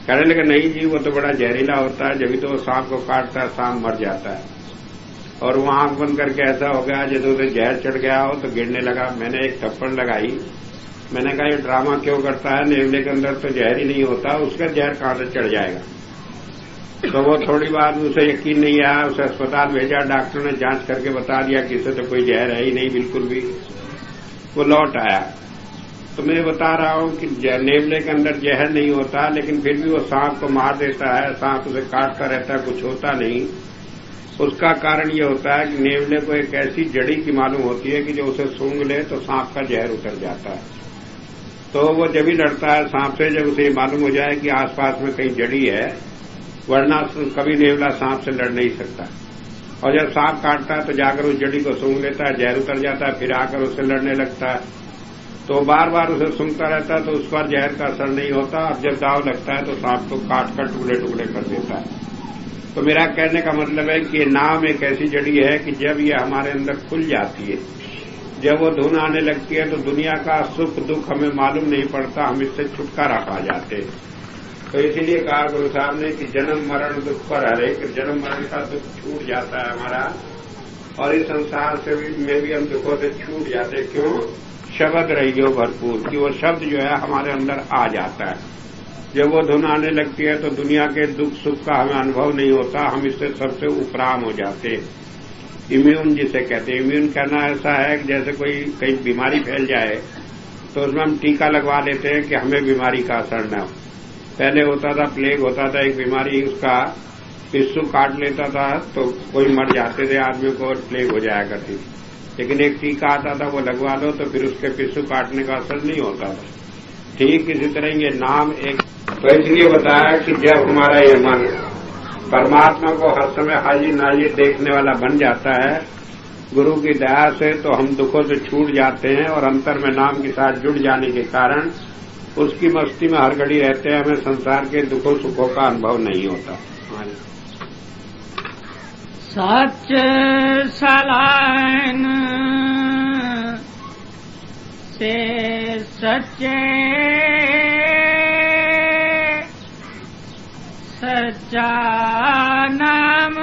कहने लगे नहीं जी वो तो बड़ा जहरीला होता है, जब तो वो सांप को काटता है सांप मर जाता है। और वो आंख बंद करके ऐसा हो गया जैसे उसे जहर चढ़ गया हो तो गिरने लगा। मैंने एक थप्पड़ लगाई, मैंने कहा ये ड्रामा क्यों करता है, नेवले के अंदर तो जहर ही नहीं होता, उसका जहर कहां से चढ़ जाएगा? तो वो थोड़ी बात उसे यकीन नहीं आया, उसे अस्पताल भेजा, डॉक्टर ने जांच करके बता दिया कि इसे तो कोई जहर है ही नहीं बिल्कुल भी। वो लौट आया। तो मैं बता रहा हूं कि नेवले के अंदर जहर नहीं होता, लेकिन फिर भी वो सांप को मार देता है, सांप उसे काटता रहता है, कुछ होता नहीं। उसका कारण ये होता है कि नेवले को एक ऐसी जड़ी की मालूम होती है कि जो उसे सूंघ ले तो सांप का जहर उतर जाता है। तो वो जब ही लड़ता है सांप से, जब उसे मालूम हो जाए कि आसपास में कहीं जड़ी है, वरना कभी नेवला सांप से लड़ नहीं सकता। और जब सांप काटता है तो जाकर उस जड़ी को सूंघ लेता है, जहर उतर जाता है, फिर आकर उससे लड़ने लगता है। तो बार बार उसे सूंघता रहता है तो उस पर जहर का असर नहीं होता, और जब दाव लगता है तो सांप को काट कर टुकड़े टुकड़े कर देता है। तो मेरा कहने का मतलब है कि नाम एक ऐसी जड़ी है कि जब ये हमारे अंदर खुल जाती है, जब वो धुन आने लगती है तो दुनिया का सुख दुख हमें मालूम नहीं पड़ता, हम इससे छुटकारा पा जाते हैं। तो इसीलिए कहा गुरु साहब ने कि जन्म मरण दुख पर हरे, कि जन्म मरण का दुख छूट जाता है हमारा, और इस संसार से में भी हम दुखों से छूट जाते। क्यों? शब्द रहियो भरपूर, कि वो शब्द जो है हमारे अंदर आ जाता है। जब वो धुन आने लगती है तो दुनिया के दुख सुख का हमें अनुभव नहीं होता, हम इससे सबसे उपराम हो जाते हैं। इम्यून जिसे कहते हैं, इम्यून कहना ऐसा है कि जैसे कोई कहीं बीमारी फैल जाए तो उसमें हम टीका लगवा लेते हैं कि हमें बीमारी का असर न हो। पहले होता था प्लेग होता था, एक बीमारी, उसका पिस्सू काट लेता था तो कोई मर जाते थे आदमी को और प्लेग हो जाया करती थी। लेकिन एक टीका आता था, वो लगवा दो तो फिर उसके पिस्सू काटने का असर नहीं होता था। ठीक इसी तरह ये नाम एक, तो इसलिए बताया कि जब हमारा ये मन परमात्मा को हर समय हाजिर नाजिर देखने वाला बन जाता है गुरु की दया से, तो हम दुखों से छूट जाते हैं और अंतर में नाम के साथ जुड़ जाने के कारण उसकी मस्ती में हर घड़ी रहते हैं, हमें संसार के दुखों सुखों का अनुभव नहीं होता। सच सलायन से सच्चे सच्चा नाम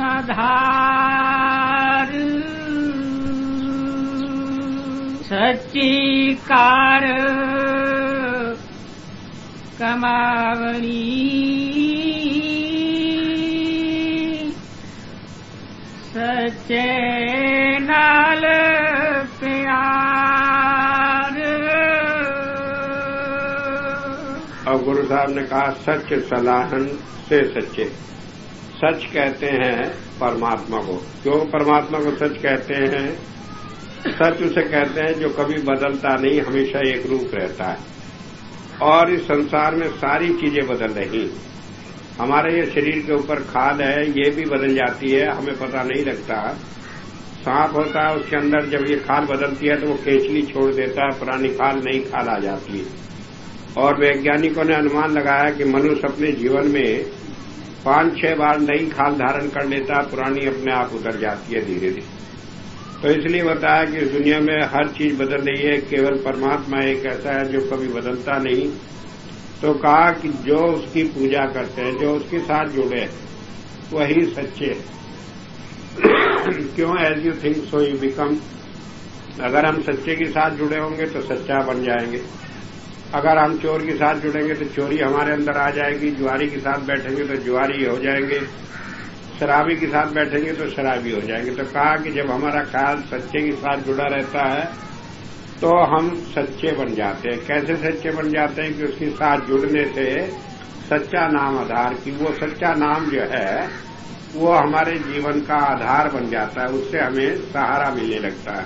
आधार, सच्ची कार कमावली, सच्चे नाल प्यार। और गुरु साहब ने कहा सच सलाहन से सच्चे। सच कहते हैं परमात्मा को। क्यों परमात्मा को सच कहते हैं? सच उसे कहते हैं जो कभी बदलता नहीं, हमेशा एक रूप रहता है। और इस संसार में सारी चीजें बदल रही। हमारे ये शरीर के ऊपर खाल है, ये भी बदल जाती है, हमें पता नहीं लगता। सांप होता है, उसके अंदर जब ये खाल बदलती है तो वो केचली छोड़ देता है, पुरानी खाल नई खाल आ जाती है। और वैज्ञानिकों ने अनुमान लगाया कि मनुष्य अपने जीवन में 5-6 बार नई खाल धारण कर लेता है, पुरानी अपने आप उतर जाती है धीरे धीरे। तो इसलिए बताया कि इस दुनिया में हर चीज बदल रही है, केवल परमात्मा एक ऐसा है जो कभी बदलता नहीं। तो कहा कि जो उसकी पूजा करते हैं, जो उसके साथ जुड़े, वही सच्चे। क्यों? As you think so you become. अगर हम सच्चे के साथ जुड़े होंगे तो सच्चा बन जाएंगे। अगर हम चोर के साथ जुड़ेंगे तो चोरी हमारे अंदर आ जाएगी। जुआरी के साथ बैठेंगे तो जुआरी हो जाएंगे। शराबी के साथ बैठेंगे तो शराबी हो जाएंगे। तो कहा कि जब हमारा ख्याल सच्चे के साथ जुड़ा रहता है तो हम सच्चे बन जाते हैं। कैसे सच्चे बन जाते हैं? कि उसके साथ जुड़ने से सच्चा नाम आधार, कि वो सच्चा नाम जो है वो हमारे जीवन का आधार बन जाता है, उससे हमें सहारा मिलने लगता है।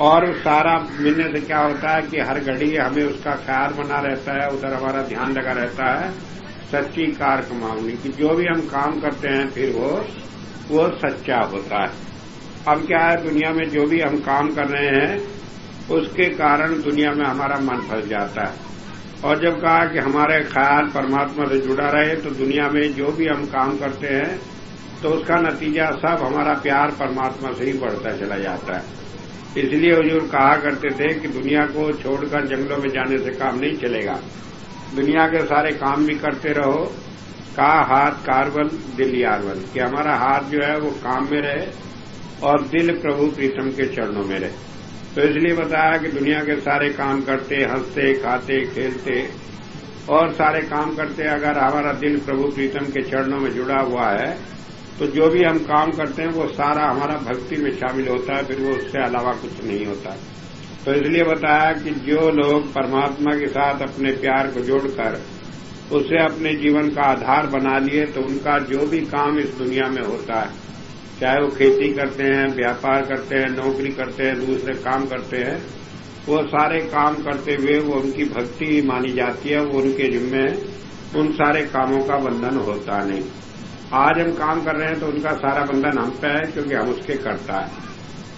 और उस सहारा मिलने से क्या होता है कि हर घड़ी हमें उसका ख्याल बना रहता है, उधर हमारा ध्यान लगा रहता है। सच्ची कार कमावनी, कि जो भी हम काम करते हैं फिर वो सच्चा होता है। अब क्या है, दुनिया में जो भी हम काम कर रहे हैं उसके कारण दुनिया में हमारा मन फंस जाता है। और जब कहा कि हमारे ख्याल परमात्मा से जुड़ा रहे तो दुनिया में जो भी हम काम करते हैं तो उसका नतीजा सब हमारा प्यार परमात्मा से ही बढ़ता चला जाता है। इसलिए हुजूर कहा करते थे कि दुनिया को छोड़कर जंगलों में जाने से काम नहीं चलेगा। दुनिया के सारे काम भी करते रहो। कहा हाथ कारबल दिल यारबल, कि हमारा हाथ जो है वो काम में रहे और दिल प्रभु प्रीतम के चरणों में रहे। तो इसलिए बताया कि दुनिया के सारे काम करते, हंसते, खाते, खेलते और सारे काम करते, अगर हमारा दिल प्रभु प्रीतम के चरणों में जुड़ा हुआ है तो जो भी हम काम करते हैं वो सारा हमारा भक्ति में शामिल होता है, फिर वो उससे अलावा कुछ नहीं होता। तो इसलिए बताया कि जो लोग परमात्मा के साथ अपने प्यार को जोड़कर उसे अपने जीवन का आधार बना लिए तो उनका जो भी काम इस दुनिया में होता है, चाहे वो खेती करते हैं, व्यापार करते हैं, नौकरी करते हैं, दूसरे काम करते हैं, वो सारे काम करते हुए वो उनकी भक्ति मानी जाती है, वो उनके जिम्मे उन सारे कामों का बंधन होता नहीं। आज हम काम कर रहे हैं तो उनका सारा बंधन हम पे है, क्योंकि हम उसके करता है।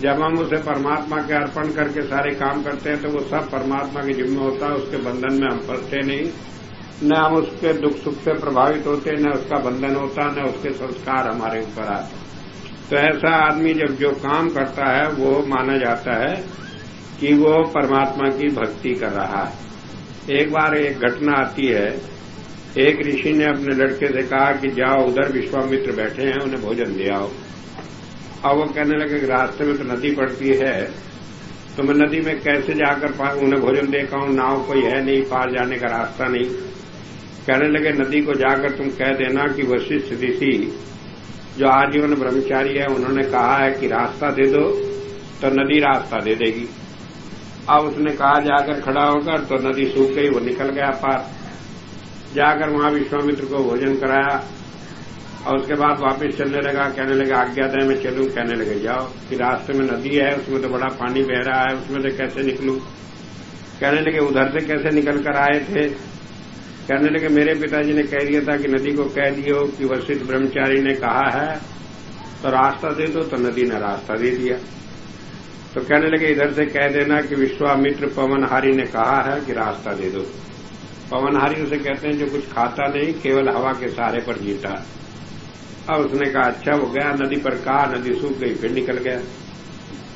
जब हम उसे परमात्मा के अर्पण करके सारे काम करते हैं तो वो सब परमात्मा के जिम्मे होता है, उसके बंधन में हम फंसते नहीं, न हम उसके दुख सुख से प्रभावित होते, न उसका बंधन होता, न उसके संस्कार हमारे ऊपर आते। तो ऐसा आदमी जब जो काम करता है वो माना जाता है कि वो परमात्मा की भक्ति कर रहा है। एक बार एक घटना आती है, एक ऋषि ने अपने लड़के से कहा कि जाओ उधर विश्वामित्र बैठे हैं, उन्हें भोजन दे आओ। अब वो कहने लगे कि रास्ते में तो नदी पड़ती है, तो मैं नदी में कैसे जाकर उन्हें भोजन दे पाऊं, नाव कोई है नहीं, पार जाने का रास्ता नहीं। कहने लगे नदी को जाकर तुम कह देना कि वशिष्ठ ऋषि जो आजीवन ब्रह्मचारी है उन्होंने कहा है कि रास्ता दे दो, तो नदी रास्ता दे देगी। अब उसने कहा जाकर खड़ा होकर, तो नदी सूख गई, वो निकल गया पार। जाकर वहां विश्वामित्र को भोजन कराया और उसके बाद वापस चलने लगा। कहने लगा आज्ञा दें मैं चलूं। कहने लगे जाओ। कि रास्ते में नदी है, उसमें तो बड़ा पानी बह रहा है, उसमें से कैसे निकलूं। कहने लगे उधर से कैसे निकल कर आए थे। कहने लगे मेरे पिताजी ने कह दिया था कि नदी को कह दियो कि वशिष्ठ ब्रह्मचारी ने कहा है तो रास्ता दे दो, तो नदी ने रास्ता दे दिया। तो कहने लगे इधर से कह देना कि विश्वामित्र पवनहारी ने कहा है कि रास्ता दे दो। पवनहारी उसे कहते हैं जो कुछ खाता नहीं, केवल हवा के सहारे पर जीता। अब उसने कहा अच्छा हो गया। नदी पर कहा, नदी सूख गई, फिर निकल गया।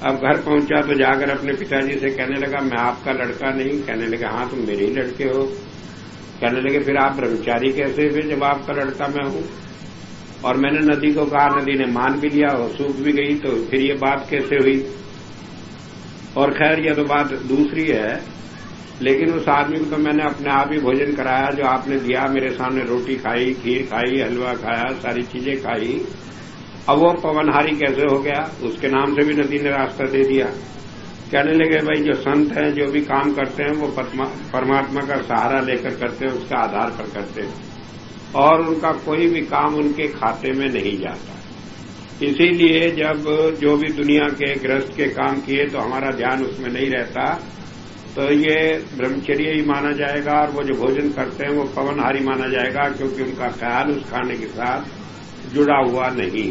अब घर पहुंचा तो जाकर अपने पिताजी से कहने लगा मैं आपका लड़का नहीं। कहने लगे हाँ तुम मेरे ही लड़के हो। कहने लगे फिर आप ब्रह्मचारी कैसे हुए जब आपका लड़का मैं हूं। और मैंने नदी को कहा, नदी ने मान भी लिया और सूख भी गई, तो फिर ये बात कैसे हुई। और खैर यह तो बात दूसरी है, लेकिन उस आदमी को तो मैंने अपने आप ही भोजन कराया जो आपने दिया। मेरे सामने रोटी खाई, खीर खाई, हलवा खाया, सारी चीजें खाई। अब वो पवनहारी कैसे हो गया। उसके नाम से भी नदी ने रास्ता दे दिया। कहने लगे भाई जो संत हैं जो भी काम करते हैं वो परमात्मा का सहारा लेकर करते हैं, उसका आधार पर करते हैं और उनका कोई भी काम उनके खाते में नहीं जाता। इसीलिए जब जो भी दुनिया के गृहस्थ के काम किए तो हमारा ध्यान उसमें नहीं रहता, तो ये ब्रह्मचर्य ही माना जाएगा और वो जो भोजन करते हैं वो पवनहारी माना जाएगा, क्योंकि उनका ख्याल उस खाने के साथ जुड़ा हुआ नहीं।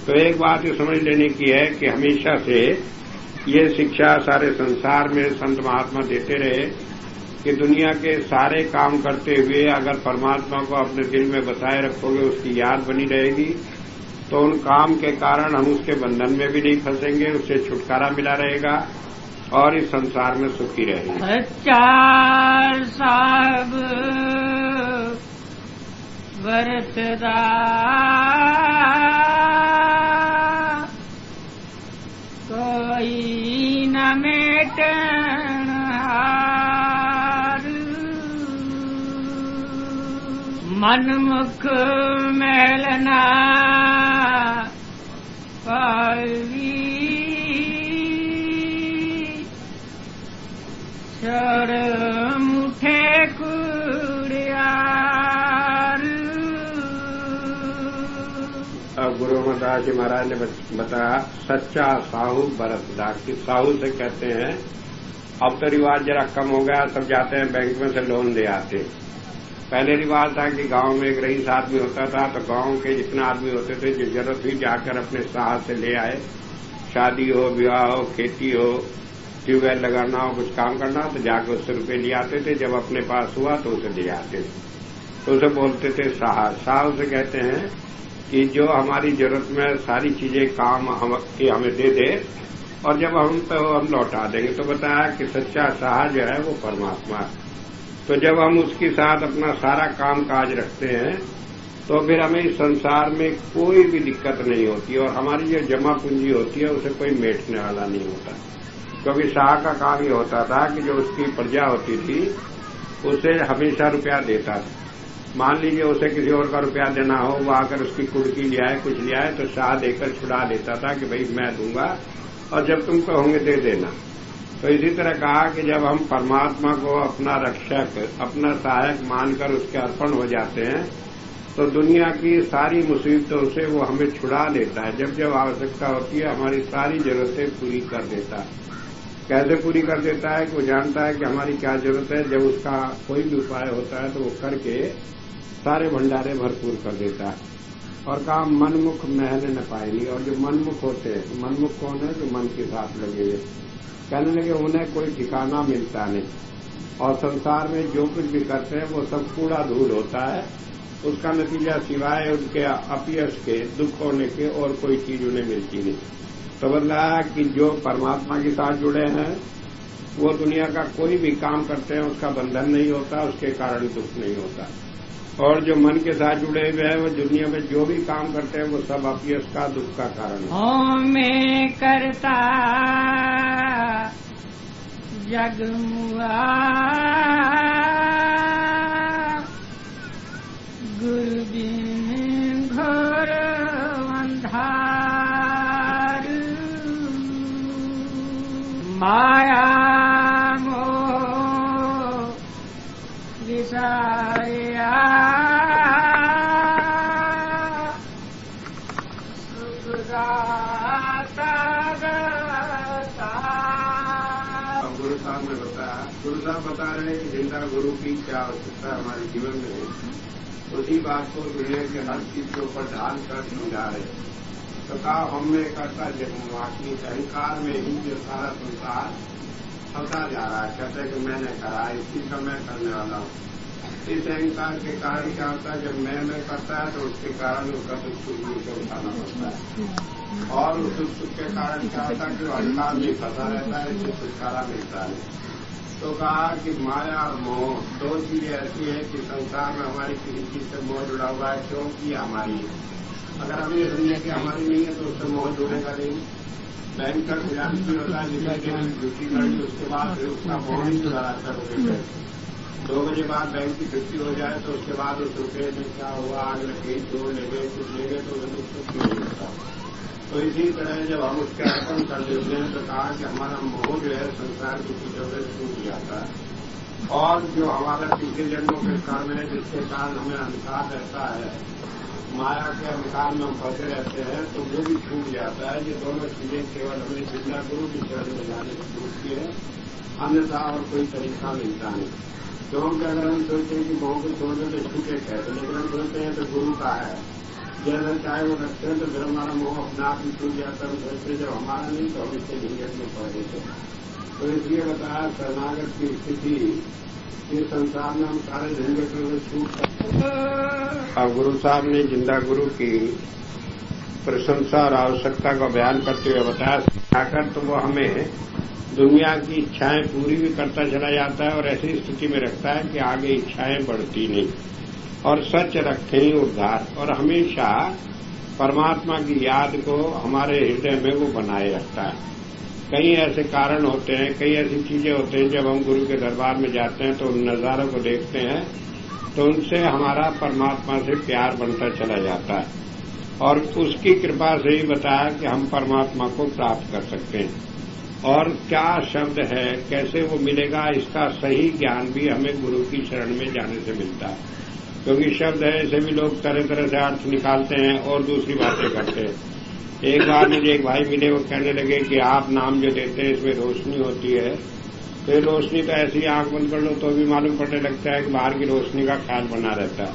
तो एक बात ये समझ लेने की है कि हमेशा से ये शिक्षा सारे संसार में संत महात्मा देते रहे कि दुनिया के सारे काम करते हुए अगर परमात्मा को अपने दिल में बसाए रखोगे, उसकी याद बनी रहेगी, तो उन काम के कारण हम उसके बंधन में भी नहीं फंसेंगे, उससे छुटकारा मिला रहेगा और इस संसार में सुखी रहेंगे। सच्चा साहब वरतदा कोई न मेटन हार, मन मुख मैलना पावी, चर मुठे कुड़ियार। अब गुरु अमरदास जी महाराज ने बताया सच्चा साहू भरतदास की। साहू से कहते हैं, अब तो रिवाज जरा कम हो गया, सब जाते हैं बैंक में से लोन ले आते। पहले रिवाज था कि गांव में एक रईस आदमी होता था, तो गांव के जितने आदमी होते थे जो जरूरत हुई जाकर अपने साहब से ले आए। शादी हो, विवाह हो, खेती हो, ट्यूबवेल लगाना हो, कुछ काम करना हो तो जाकर उससे रुपये ले आते थे। जब अपने पास हुआ तो उसे ले आते थे, तो उसे बोलते थे साहब। साहब से कहते हैं कि जो हमारी जरूरत में सारी चीजें काम हमें दे दे और जब हम लौटा देंगे। तो बताया कि सच्चा साहब जो है वो परमात्मा है। तो जब हम उसके साथ अपना सारा काम काज रखते हैं तो फिर हमें इस संसार में कोई भी दिक्कत नहीं होती और हमारी जो जमा पूंजी होती है उसे कोई मेटने वाला नहीं होता। क्योंकि शाह का काम ये होता था कि जो उसकी प्रजा होती थी उसे हमेशा रुपया देता था। मान लीजिए उसे किसी और का रुपया देना हो, वो आकर उसकी कुड़की ले आए, कुछ ले आए, तो शाह देकर छुड़ा लेता था कि भाई मैं दूंगा और जब तुम कहोगे दे देना। तो इसी तरह कहा कि जब हम परमात्मा को अपना रक्षक, अपना सहायक मानकर उसके अर्पण हो जाते हैं तो दुनिया की सारी मुसीबतों से वो हमें छुड़ा लेता है। जब जब आवश्यकता होती है हमारी सारी जरूरतें पूरी कर देता है। कैसे पूरी कर देता है कि वो जानता है कि हमारी क्या जरूरत है। जब उसका कोई भी उपाय होता है तो वो करके सारे भंडारे भरपूर कर देता है। और कहा मनमुख महल न पाएगी। और जो मनमुख होते हैं, मनमुख कौन है? जो मन के साथ लगे हुए। कहने लगे उन्हें कोई ठिकाना मिलता नहीं और संसार में जो कुछ भी करते हैं वो सब कूड़ा धूल होता है। उसका नतीजा सिवाय उनके अपयश के, दुख होने के और कोई चीज उन्हें मिलती नहीं। तो बताया कि जो परमात्मा के साथ जुड़े हैं वो दुनिया का कोई भी काम करते हैं उसका बंधन नहीं होता, उसके कारण दुख नहीं होता। और जो मन के साथ जुड़े हुए हैं वो दुनिया में जो भी काम करते हैं वो सब अपयश का, दुख का कारण है। मैं करता जगमुआ गुरु बिन घोर अंधार, माया मोह विसाया गुरु साहब ने बताया, गुरु साहब बता रहे हैं कि जिंदा गुरु की क्या आवश्यकता है हमारे जीवन में, उसी बात को दुनिया के हर चीज के ऊपर ढाल कर समझा रहे। तो कहा हमने करता जन्मवासी अहंकार में ही जो सारा संसार फंसा जा रहा है। कहते हैं कि मैंने करा, इसी का मैं करने वाला हूँ। इस अहंकार के कारण क्या होता है, जब मैं करता है तो उसके कारण उसका दुख सुख से उठाना पड़ता है, और उस दुख सुख के कारण क्या होता है कि अहंकार में फंसा रहता है, इससे छुटकारा मिलता है। तो कहा कि माया और मोह दो चीजें ऐसी है कि संसार में हमारी किसी चीज से मोह जुड़ा हुआ है, क्योंकि हमारी अगर हम ये समझे कि हमारी नहीं है तो उससे मोह जुड़ेगा नहीं। बैंक का खजान भी होता है, जिसकी ड्यूटी करेगी उसके बाद फिर उसका मोह नहीं जुड़ा रहता है। 2 बजे बाद बैंक की छुट्टी हो जाए तो उसके बाद उस रुपये में क्या हुआ, आग लगे, जोड़ ले गए, कुछ ले गए, तो उसे कुछ नहीं मिलता। तो इसी तरह जब हम उसके अर्पण कर देते हैं तो कहा कि हमारा मोह जो है संसार की चीजों से छूट जाता है, और जो हमारा पिछले जन्मों के कारण है जिसके कारण हमें अहंकार रहता है, माया के अहंकार में हम फंसे रहते हैं, तो वो भी छूट जाता है। ये दोनों चीजें केवल हमें जिंदा गुरु की शरण में जाने से छूटती है, अन्यथा और कोई तरीका मिलता नहीं। क्योंकि अगर हम सोचते हैं कि मोह को छोड़ दें तो छूटे कैसे, लेकिन हम सोचते हैं तो गुरु का है, जैसा चाहे वो रखते हैं, तो फिर हमारा मोह अपने आप ही छूट जाता है। सोचते जब हमारा नहीं तो हम इससे झंझट में पड़ देते हैं। तो इसलिए बताया शरणागत की स्थिति इस संसार में हम सारे झंझटों से छूट सकते। अब गुरु साहब ने जिंदा गुरु की प्रशंसा और आवश्यकता का बयान करते हुए बताया, आकर तो वो हमें दुनिया की इच्छाएं पूरी भी करता चला जाता है और ऐसी स्थिति में रखता है कि आगे इच्छाएं बढ़ती नहीं, और सच रखें उद्धार, और हमेशा परमात्मा की याद को हमारे हृदय में वो बनाए रखता है। कई ऐसे कारण होते हैं, कई ऐसी चीजें होते हैं, जब हम गुरु के दरबार में जाते हैं तो उन नजारों को देखते हैं तो उनसे हमारा परमात्मा से प्यार बनता चला जाता है, और उसकी कृपा से ही बताया कि हम परमात्मा को प्राप्त कर सकते हैं। और क्या शब्द है, कैसे वो मिलेगा, इसका सही ज्ञान भी हमें गुरु की शरण में जाने से मिलता है। क्योंकि शब्द है, ऐसे भी लोग तरह तरह से अर्थ निकालते हैं और दूसरी बातें करते हैं। एक बार मुझे एक भाई मिले, वो कहने लगे कि आप नाम जो देते हैं इसमें रोशनी होती है, तो रोशनी तो ऐसी आंख बंद कर लो तो भी मालूम पड़ने लगता है कि बाहर की रोशनी का ख्याल बना रहता है।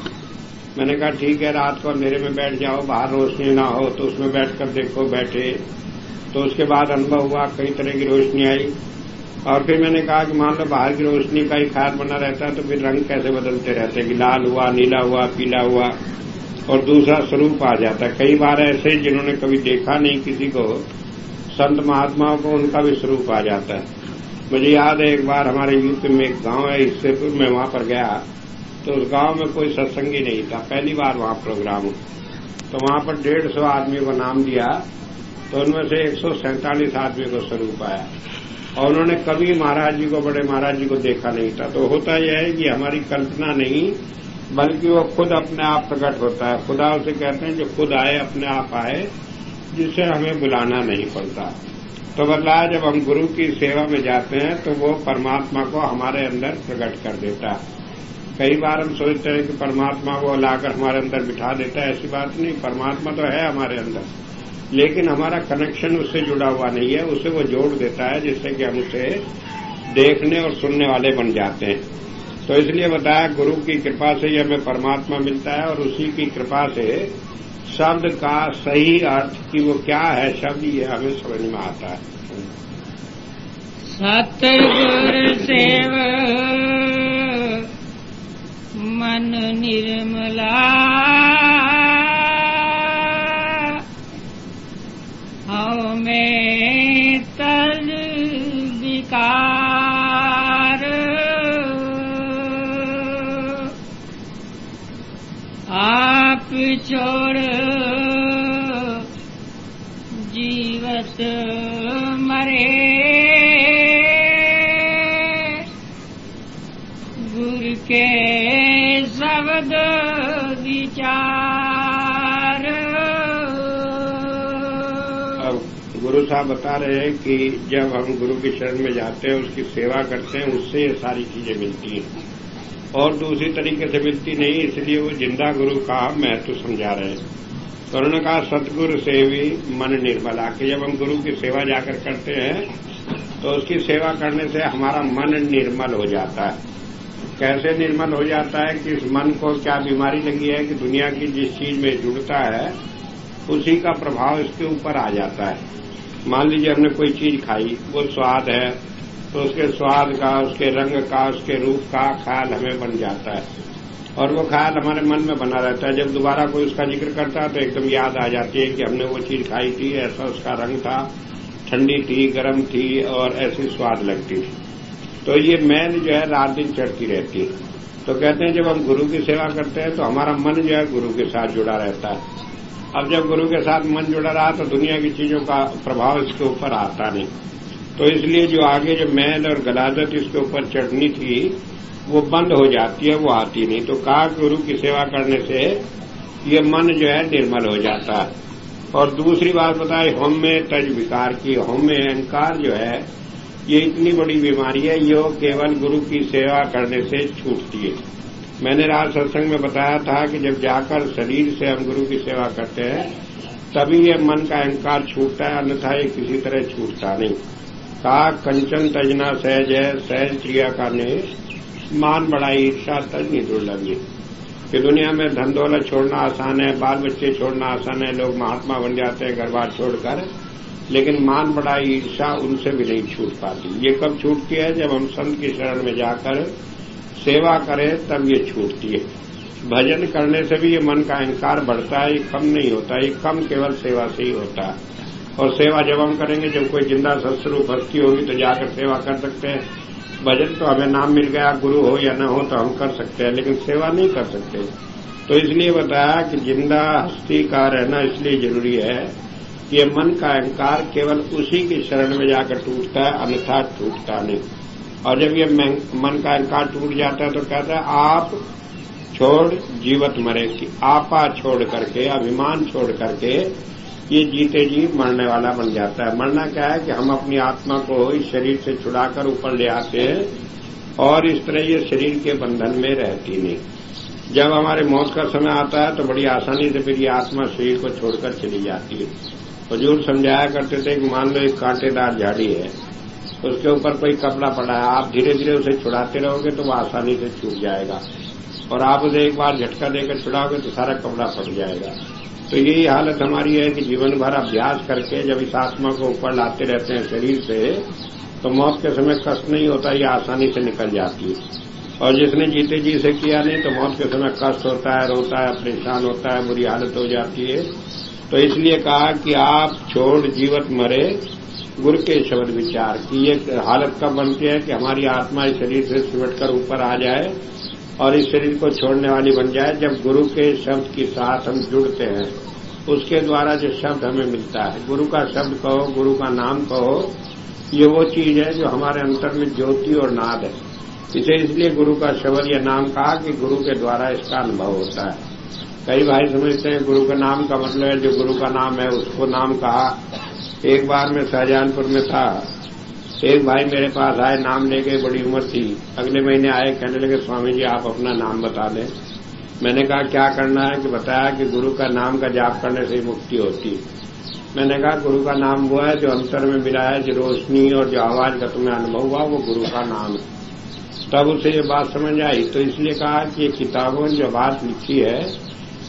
मैंने कहा ठीक है, रात को अंधेरे में बैठ जाओ, बाहर रोशनी ना हो तो उसमें बैठकर देखो, बैठे तो उसके बाद अनुभव हुआ, कई तरह की रोशनी आई। और फिर मैंने कहा कि मान लो बाहर की रोशनी का ही ख्याल बना रहता है तो फिर रंग कैसे बदलते रहते हैं कि लाल हुआ, नीला हुआ, पीला हुआ, और दूसरा स्वरूप आ जाता है। कई बार ऐसे जिन्होंने कभी देखा नहीं किसी को, संत महात्माओं को, उनका भी स्वरूप आ जाता है। मुझे याद है एक बार हमारे यूपी में एक गांव है इससेपुर, मैं वहां पर गया तो उस गांव में कोई सत्संगी नहीं था, पहली बार वहां प्रोग्राम हो, तो वहां पर 150 आदमी को नाम दिया, तो उनमें से 147 आदमी को स्वरूप आया, और उन्होंने कभी महाराज जी को, बड़े महाराज जी को देखा नहीं था। तो होता यह है कि हमारी कल्पना नहीं, बल्कि वो खुद अपने आप प्रकट होता है। खुदा उसे कहते हैं जो खुद आए, अपने आप आए, जिसे हमें बुलाना नहीं पड़ता। तो बदलाव जब हम गुरु की सेवा में जाते हैं तो वो परमात्मा को हमारे अंदर प्रकट कर देता है। कई बार हम सोचते हैं कि परमात्मा को लाकर हमारे अंदर बिठा देता है, ऐसी बात नहीं। परमात्मा तो है हमारे अंदर, लेकिन हमारा कनेक्शन उससे जुड़ा हुआ नहीं है, उसे वो जोड़ देता है, जिससे कि हम उसे देखने और सुनने वाले बन जाते हैं। तो इसलिए बताया गुरु की कृपा से ही हमें परमात्मा मिलता है, और उसी की कृपा से शब्द का सही अर्थ कि वो क्या है शब्द, ये हमें समझ में आता है। सतगुर सेव मन निर्मला, हमें तल विकार, आप छोड़ जीवत मरे, गुरु के शब्द विचार। अब गुरु साहब बता रहे हैं कि जब हम गुरु की शरण में जाते हैं, उसकी सेवा करते हैं, उससे ये सारी चीजें मिलती हैं, और दूसरी तरीके से मिलती नहीं। इसलिए वो जिंदा गुरु का महत्व समझा रहे हैं। तो उन्होंने कहा सतगुरु सेवी मन निर्मला, कि जब हम गुरु की सेवा जाकर करते हैं तो उसकी सेवा करने से हमारा मन निर्मल हो जाता है। कैसे निर्मल हो जाता है कि इस मन को क्या बीमारी लगी है कि दुनिया की जिस चीज में जुड़ता है उसी का प्रभाव इसके ऊपर आ जाता है। मान लीजिए हमने कोई चीज खाई, वो स्वाद है, तो उसके स्वाद का, उसके रंग का, उसके रूप का ख्याल हमें बन जाता है और वो ख्याल हमारे मन में बना रहता है। जब दोबारा कोई उसका जिक्र करता है तो एकदम याद आ जाती है कि हमने वो चीज खाई थी, ऐसा उसका रंग था, ठंडी थी, गर्म थी और ऐसी स्वाद लगती थी। तो ये मैल जो है रात दिन चढ़ती रहती है। तो कहते हैं जब हम गुरु की सेवा करते हैं तो हमारा मन जो है गुरु के साथ जुड़ा रहता है। अब जब गुरु के साथ मन जुड़ा रहा तो दुनिया की चीजों का प्रभाव इसके ऊपर आता नहीं। तो इसलिए जो आगे जो मैल और गलाजत इसके ऊपर चढ़नी थी वो बंद हो जाती है, वो आती नहीं। तो कहा गुरु की सेवा करने से ये मन जो है निर्मल हो जाता है। और दूसरी बात बताई होम में तज विकार की, होम में अहंकार जो है ये इतनी बड़ी बीमारी है, ये केवल गुरु की सेवा करने से छूटती है। मैंने रात सत्संग में बताया था कि जब जाकर शरीर से हम गुरु की सेवा करते हैं तभी ये मन का अहंकार छूटता है, अन्यथा ये किसी तरह छूटता नहीं। कहा कंचन तजना सहज है, सहज क्रिया करने मान बढ़ाई ईर्षा तजनी दुर्लभ। कि दुनिया में धन दौलत छोड़ना आसान है, बाल बच्चे छोड़ना आसान है, लोग महात्मा बन जाते हैं घर बार छोड़कर, लेकिन मान बढ़ाई ईर्षा उनसे भी नहीं छूट पाती। ये कब छूटती है? जब हम संत की शरण में जाकर सेवा करें तब ये छूटती है। भजन करने से भी ये मन का अहंकार बढ़ता है, ये कम नहीं होता, ये कम केवल सेवा से ही होता है। और सेवा जब हम करेंगे, जब कोई जिंदा सत्स्वरूप हस्ती होगी तो जाकर सेवा कर सकते हैं। भजन तो हमें नाम मिल गया, गुरु हो या न हो तो हम कर सकते हैं, लेकिन सेवा नहीं कर सकते। तो इसलिए बताया कि जिंदा हस्ती का रहना इसलिए जरूरी है, ये मन का अहंकार केवल उसी की शरण में जाकर टूटता है, अन्यथा टूटता नहीं। और जब ये मन का अहंकार टूट जाता है तो कहता है आप छोड़ जीवत मरे, की आपा छोड़ करके, अभिमान छोड़ करके ये जीते जी मरने वाला बन जाता है। मरना क्या है कि हम अपनी आत्मा को इस शरीर से छुड़ाकर ऊपर ले आते हैं और इस तरह ये शरीर के बंधन में रहती नहीं। जब हमारे मौत का समय आता है तो बड़ी आसानी से फिर ये आत्मा शरीर को छोड़कर चली जाती है। हुजूर समझाया करते थे कि मान लो एक कांटेदार झाड़ी है, उसके ऊपर कोई कपड़ा पड़ा है, आप धीरे धीरे उसे छुड़ाते रहोगे तो वो आसानी से छूट जाएगा, और आप उसे एक बार झटका देकर छुड़ाओगे तो सारा कपड़ा फट जाएगा। तो यही हालत हमारी है कि जीवन भर अभ्यास करके जब इस आत्मा को ऊपर लाते रहते हैं शरीर से, तो मौत के समय कष्ट नहीं होता, ये आसानी से निकल जाती है। और जिसने जीते जी से किया नहीं तो मौत के समय कष्ट होता है, रोता है, परेशान होता है, बुरी हालत हो जाती है। तो इसलिए कहा कि आप छोड़ जीवत मरे गुरु के शब्द विचार की। ये हालत कब बनती है कि हमारी आत्मा इस शरीर से सिमटकर ऊपर आ जाए और इस शरीर को छोड़ने वाली बन जाए, जब गुरु के शब्द के साथ हम जुड़ते हैं। उसके द्वारा जो शब्द हमें मिलता है, गुरु का शब्द कहो, गुरु का नाम कहो, ये वो चीज है जो हमारे अंतर में ज्योति और नाद है। इसे इसलिए गुरु का शब्द या नाम कहा कि गुरु के द्वारा इसका अनुभव होता है। कई भाई समझते हैं गुरु का नाम का मतलब है जो गुरु का नाम है उसको नाम कहा। एक बार मैं शाहजहानपुर में था, एक भाई मेरे पास आए, नाम लेके, बड़ी उम्र थी। अगले महीने आए, कहने लगे स्वामी जी आप अपना नाम बता दें। मैंने कहा क्या करना है? कि बताया कि गुरु का नाम का जाप करने से मुक्ति होती। मैंने कहा गुरु का नाम वो है जो अंतर में मिला है, जो रोशनी और जो आवाज का तुम्हें अनुभव हुआ वो गुरु का नाम है। तब उसे ये बात समझ आई। तो इसलिए कहा कि ये किताबों में जो बात लिखी है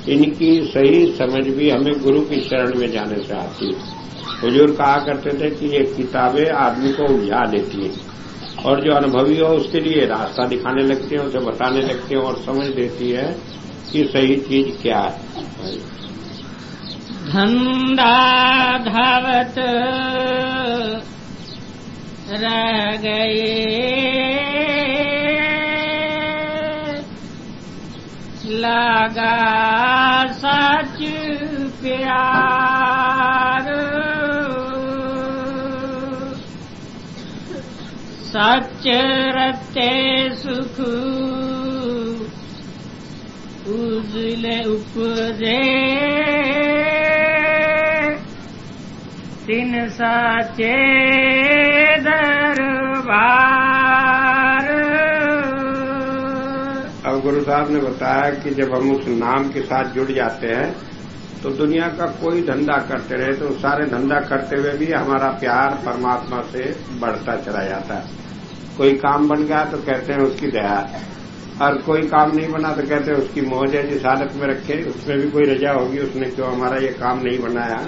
इनकी सही समझ भी हमें गुरु की शरण में जाने से आती है। हुजूर कहा करते थे कि ये किताबें आदमी को उलझा देती हैं और जो अनुभवी हो उसके लिए रास्ता दिखाने लगती है, उसे बताने लगती है और समझ देती है कि सही चीज क्या है। धंधा धावत रह गए, लगा सच प्यार, सच रते सुख उजले उपजे, तिन साचे दरबार। अब गुरु साहब ने बताया कि जब हम उस नाम के साथ जुड़ जाते हैं तो दुनिया का कोई धंधा करते रहे तो सारे धंधा करते हुए भी हमारा प्यार परमात्मा से बढ़ता चला जाता है। कोई काम बन गया तो कहते हैं उसकी दया है, और कोई काम नहीं बना तो कहते हैं उसकी मौज है, जिस हालत में रखे उसमें भी कोई रजा होगी, उसने क्यों हमारा ये काम नहीं बनाया।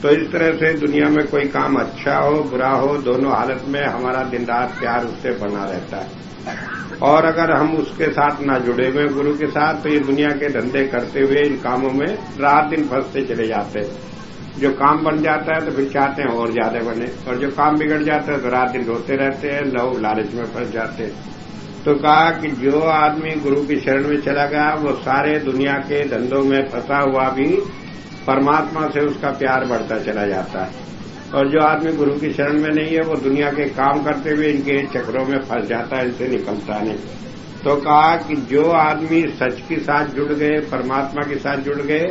तो इस तरह से दुनिया में कोई काम अच्छा हो बुरा हो, दोनों हालत में हमारा दिन रात प्यार उससे बना रहता है। और अगर हम उसके साथ ना जुड़े हुए गुरु के साथ, तो ये दुनिया के धंधे करते हुए इन कामों में रात दिन फंसते चले जाते हैं। जो काम बन जाता है तो फिर चाहते हैं और ज्यादा बने, और जो काम बिगड़ जाता है तो रात दिन रोते रहते हैं, लोग लालच में फंस जाते हैं। तो कहा कि जो आदमी गुरु की शरण में चला गया वो सारे दुनिया के धंधों में फंसा हुआ भी परमात्मा से उसका प्यार बढ़ता चला जाता है, और जो आदमी गुरु की शरण में नहीं है वो दुनिया के काम करते हुए इनके चक्रों में फंस जाता है, इनसे निकलता नहीं। तो कहा कि जो आदमी सच के साथ जुड़ गए, परमात्मा के साथ जुड़ गए,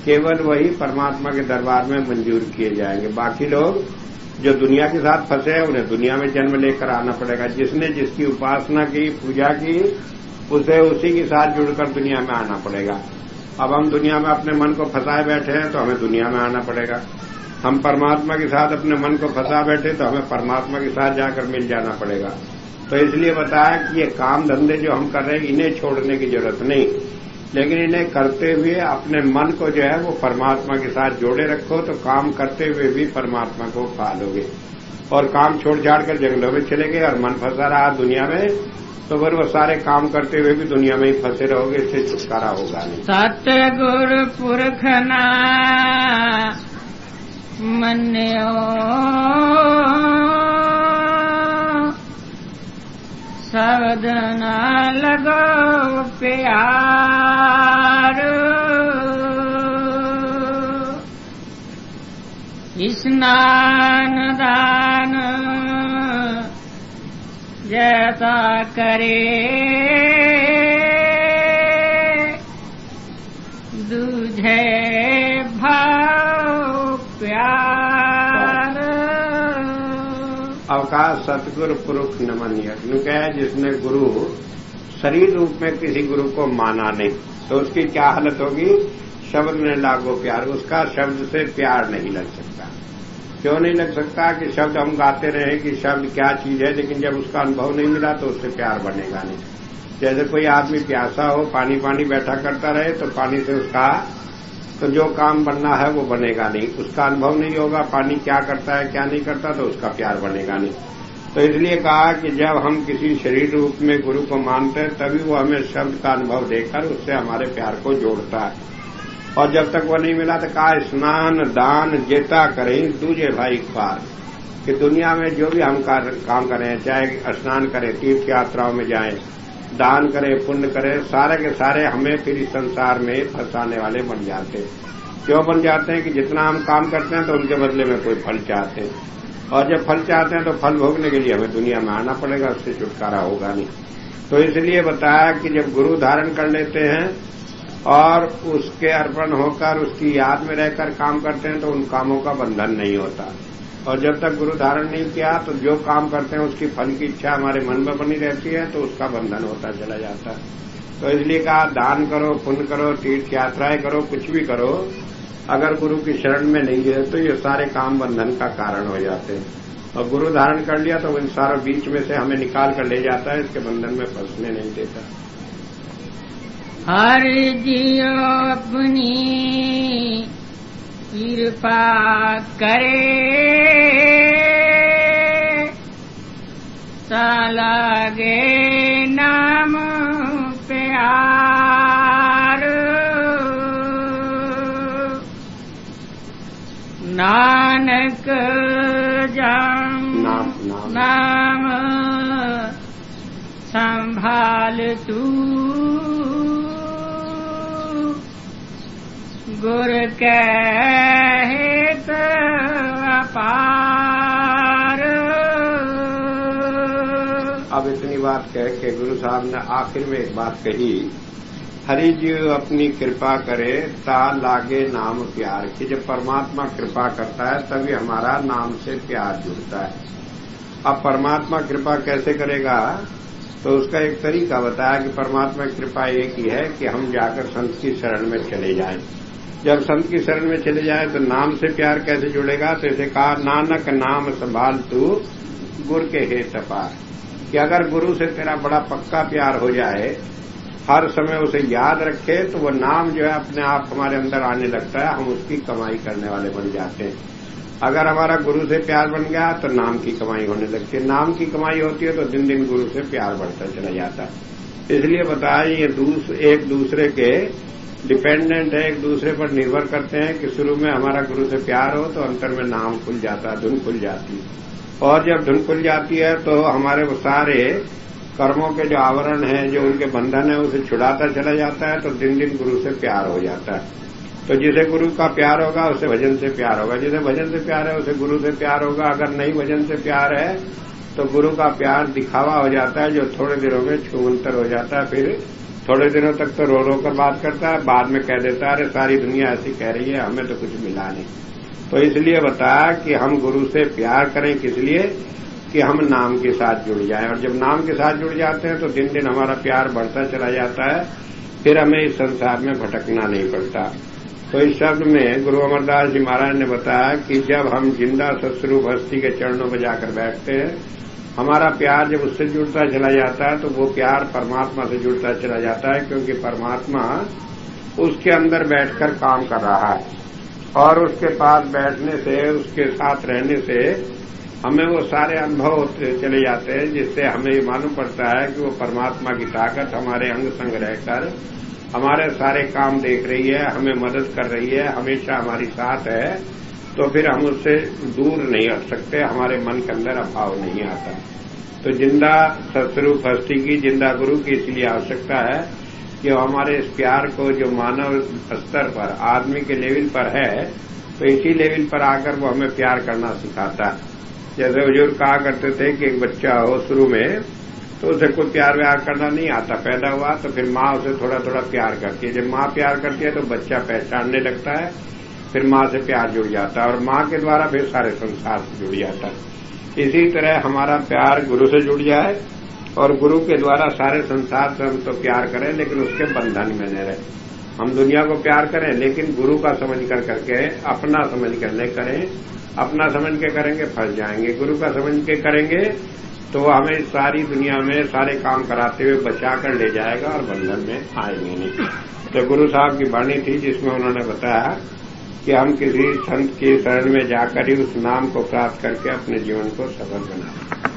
केवल वही परमात्मा के दरबार में मंजूर किए जाएंगे। बाकी लोग जो दुनिया के साथ फंसे हैं उन्हें दुनिया में जन्म लेकर आना पड़ेगा। जिसने जिसकी उपासना की, पूजा की, उसे उसी के साथ जुड़कर दुनिया में आना पड़ेगा। अब हम दुनिया में अपने मन को फंसाए बैठे हैं तो हमें दुनिया में आना पड़ेगा। हम परमात्मा के साथ अपने मन को फंसा बैठे तो हमें परमात्मा के साथ जाकर मिल जाना पड़ेगा। तो इसलिए बताया कि ये काम धंधे जो हम कर रहे हैं इन्हें छोड़ने की जरूरत नहीं, लेकिन इन्हें करते हुए अपने मन को जो है वो परमात्मा के साथ जोड़े रखो, तो काम करते हुए भी परमात्मा को पालोगे। और काम छोड़ छाड़ कर जंगलों में चले गए और मन फंसा रहा दुनिया में, तो फिर वो सारे काम करते हुए भी दुनिया में ही फंसे रहोगे, इससे छुटकारा होगा नहीं। सतगुरु पुरखना मन्यो शब्द न लगो प्यार, स्नान दान जैसा करे दूझे भाव प्यार। अवकाश सतगुरु पुरुष नमनीय कहा, जिसने गुरु शरीर रूप में किसी गुरु को माना नहीं तो उसकी क्या हालत होगी। शब्द में लागो प्यार, उसका शब्द से प्यार नहीं लग सकता। क्यों नहीं लग सकता कि शब्द हम गाते रहे कि शब्द क्या चीज है, लेकिन जब उसका अनुभव नहीं मिला तो उससे प्यार बनेगा नहीं। जैसे कोई आदमी प्यासा हो, पानी पानी बैठा करता रहे तो पानी से उसका तो जो काम बनना है वो बनेगा नहीं। उसका अनुभव नहीं होगा पानी क्या करता है क्या नहीं करता, तो उसका प्यार बनेगा नहीं। तो इसलिए कहा कि जब हम किसी शरीर रूप में गुरु को मानते हैं तभी वो हमें शब्द का अनुभव देकर उससे हमारे प्यार को जोड़ता है। और जब तक वो नहीं मिला तो कहा स्नान दान जेता करें दूजे भाई पार, कि दुनिया में जो भी हम काम करें, चाहे स्नान करें, तीर्थ यात्राओं में जाएं, दान करें, पुण्य करें, सारे के सारे हमें फिर इस संसार में फंसाने वाले बन जाते हैं। क्यों बन जाते हैं कि जितना हम काम करते हैं तो उनके बदले में कोई फल चाहते हैं, और जब फल चाहते हैं तो फल भोगने के लिए हमें दुनिया में आना पड़ेगा, उससे छुटकारा होगा नहीं। तो इसलिए बताया कि जब गुरु धारण कर लेते हैं और उसके अर्पण होकर उसकी याद में रहकर काम करते हैं तो उन कामों का बंधन नहीं होता। और जब तक गुरु धारण नहीं किया तो जो काम करते हैं उसकी फल की इच्छा हमारे मन में बनी रहती है, तो उसका बंधन होता चला जाता है। तो इसलिए कहा दान करो, पुण्य करो, तीर्थ यात्राएं करो, कुछ भी करो, अगर गुरु की शरण में नहीं है तो ये सारे काम बंधन का कारण हो जाते हैं। और गुरु धारण कर लिया तो इन सारों बीच में से हमें निकाल कर ले जाता है, इसके बंधन में फंसने नहीं देता। हर जियो अपनी कृपा करे, लागे नाम प्यार, नानक जान नाम संभाल तू, गुर कहे तो अपार। अब इतनी बात कह के गुरु साहब ने आखिर में एक बात कही, हरि जी अपनी कृपा करे ता लागे नाम प्यार, कि जब परमात्मा कृपा करता है तभी हमारा नाम से प्यार जुड़ता है। अब परमात्मा कृपा कैसे करेगा, तो उसका एक तरीका बताया कि परमात्मा की कृपा एक ही है कि हम जाकर संत की शरण में चले जाएं। जब संत की शरण में चले जाए तो नाम से प्यार कैसे जुड़ेगा? तो इसे कहा नानक नाम संभाल तू गुर के हेत पार, कि अगर गुरु से तेरा बड़ा पक्का प्यार हो जाए, हर समय उसे याद रखे, तो वो नाम जो है अपने आप हमारे अंदर आने लगता है, हम उसकी कमाई करने वाले बन जाते हैं। अगर हमारा गुरु से प्यार बन गया तो नाम की कमाई होने लगती है, नाम की कमाई होती है तो दिन दिन गुरु से प्यार बढ़ता चला जाता है। इसलिए बताया ये एक दूसरे के डिपेंडेंट है, एक दूसरे पर निर्भर करते हैं कि शुरू में हमारा गुरु से प्यार हो तो अंतर में नाम खुल जाता है, धुन खुल जाती है, और जब धुन खुल जाती है तो हमारे वो सारे कर्मों के जो आवरण हैं, जो उनके बंधन है, उसे छुड़ाता चला जाता है, तो दिन दिन गुरु से प्यार हो जाता है। तो जिसे गुरु का प्यार होगा उसे भजन से प्यार होगा, जिसे भजन से प्यार है उसे गुरु से प्यार होगा। अगर नहीं भजन से प्यार है तो गुरु का प्यार दिखावा हो जाता है, जो थोड़े दिनों में छूमंतर हो जाता है, फिर थोड़े दिनों तक तो रो रो कर बात करता है, बाद में कह देता है अरे सारी दुनिया ऐसी कह रही है, हमें तो कुछ मिला नहीं। तो इसलिए बताया कि हम गुरु से प्यार करें, किस लिए? कि हम नाम के साथ जुड़ जाएं, और जब नाम के साथ जुड़ जाते हैं तो दिन दिन हमारा प्यार बढ़ता चला जाता है, फिर हमें इस संसार में भटकना नहीं पड़ता। तो इस शब्द में गुरु अमरदास जी महाराज ने बताया कि जब हम जिंदा सत्स्वरूप हस्ती के चरणों में जाकर बैठते हैं, हमारा प्यार जब उससे जुड़ता चला जाता है तो वो प्यार परमात्मा से जुड़ता चला जाता है, क्योंकि परमात्मा उसके अंदर बैठकर काम कर रहा है, और उसके पास बैठने से, उसके साथ रहने से हमें वो सारे अनुभव होते चले जाते हैं, जिससे हमें ये मालूम पड़ता है कि वो परमात्मा की ताकत हमारे अंग संग रहकर हमारे सारे काम देख रही है, हमें मदद कर रही है, हमेशा हमारी साथ है। तो फिर हम उससे दूर नहीं हट सकते, हमारे मन के अंदर अभाव नहीं आता। तो जिंदा सत्स्वरूप हस्ती की, जिंदा गुरु की इसलिए आवश्यकता है कि वो हमारे इस प्यार को जो मानव स्तर पर, आदमी के लेवल पर है, तो इसी लेवल पर आकर वो हमें प्यार करना सिखाता है। जैसे बुजुर्ग कहा करते थे कि एक बच्चा हो शुरू में तो उसे कोई प्यार व्यार करना नहीं आता, पैदा हुआ तो फिर माँ उसे थोड़ा थोड़ा प्यार करती है। जब माँ प्यार करती है तो बच्चा पहचानने लगता है, फिर माँ से प्यार जुड़ जाता है, और माँ के द्वारा फिर सारे संसार से जुड़ जाता है। इसी तरह हमारा प्यार गुरु से जुड़ जाए, और गुरु के द्वारा सारे संसार से हम तो प्यार करें, लेकिन उसके बंधन में न रहे। हम दुनिया को प्यार करें, लेकिन गुरु का समझ कर करके, अपना समझ कर नहीं करें। अपना समझ के करेंगे फंस जाएंगे, गुरु का समझ के करेंगे तो हमें सारी दुनिया में सारे काम कराते हुए बचा कर ले जाएगा, और बंधन में आएंगे नहीं। तो गुरु साहब की वाणी थी जिसमें उन्होंने बताया कि हम किसी संत की शरण में जाकर ही उस नाम को प्राप्त करके अपने जीवन को सफल बनाएं।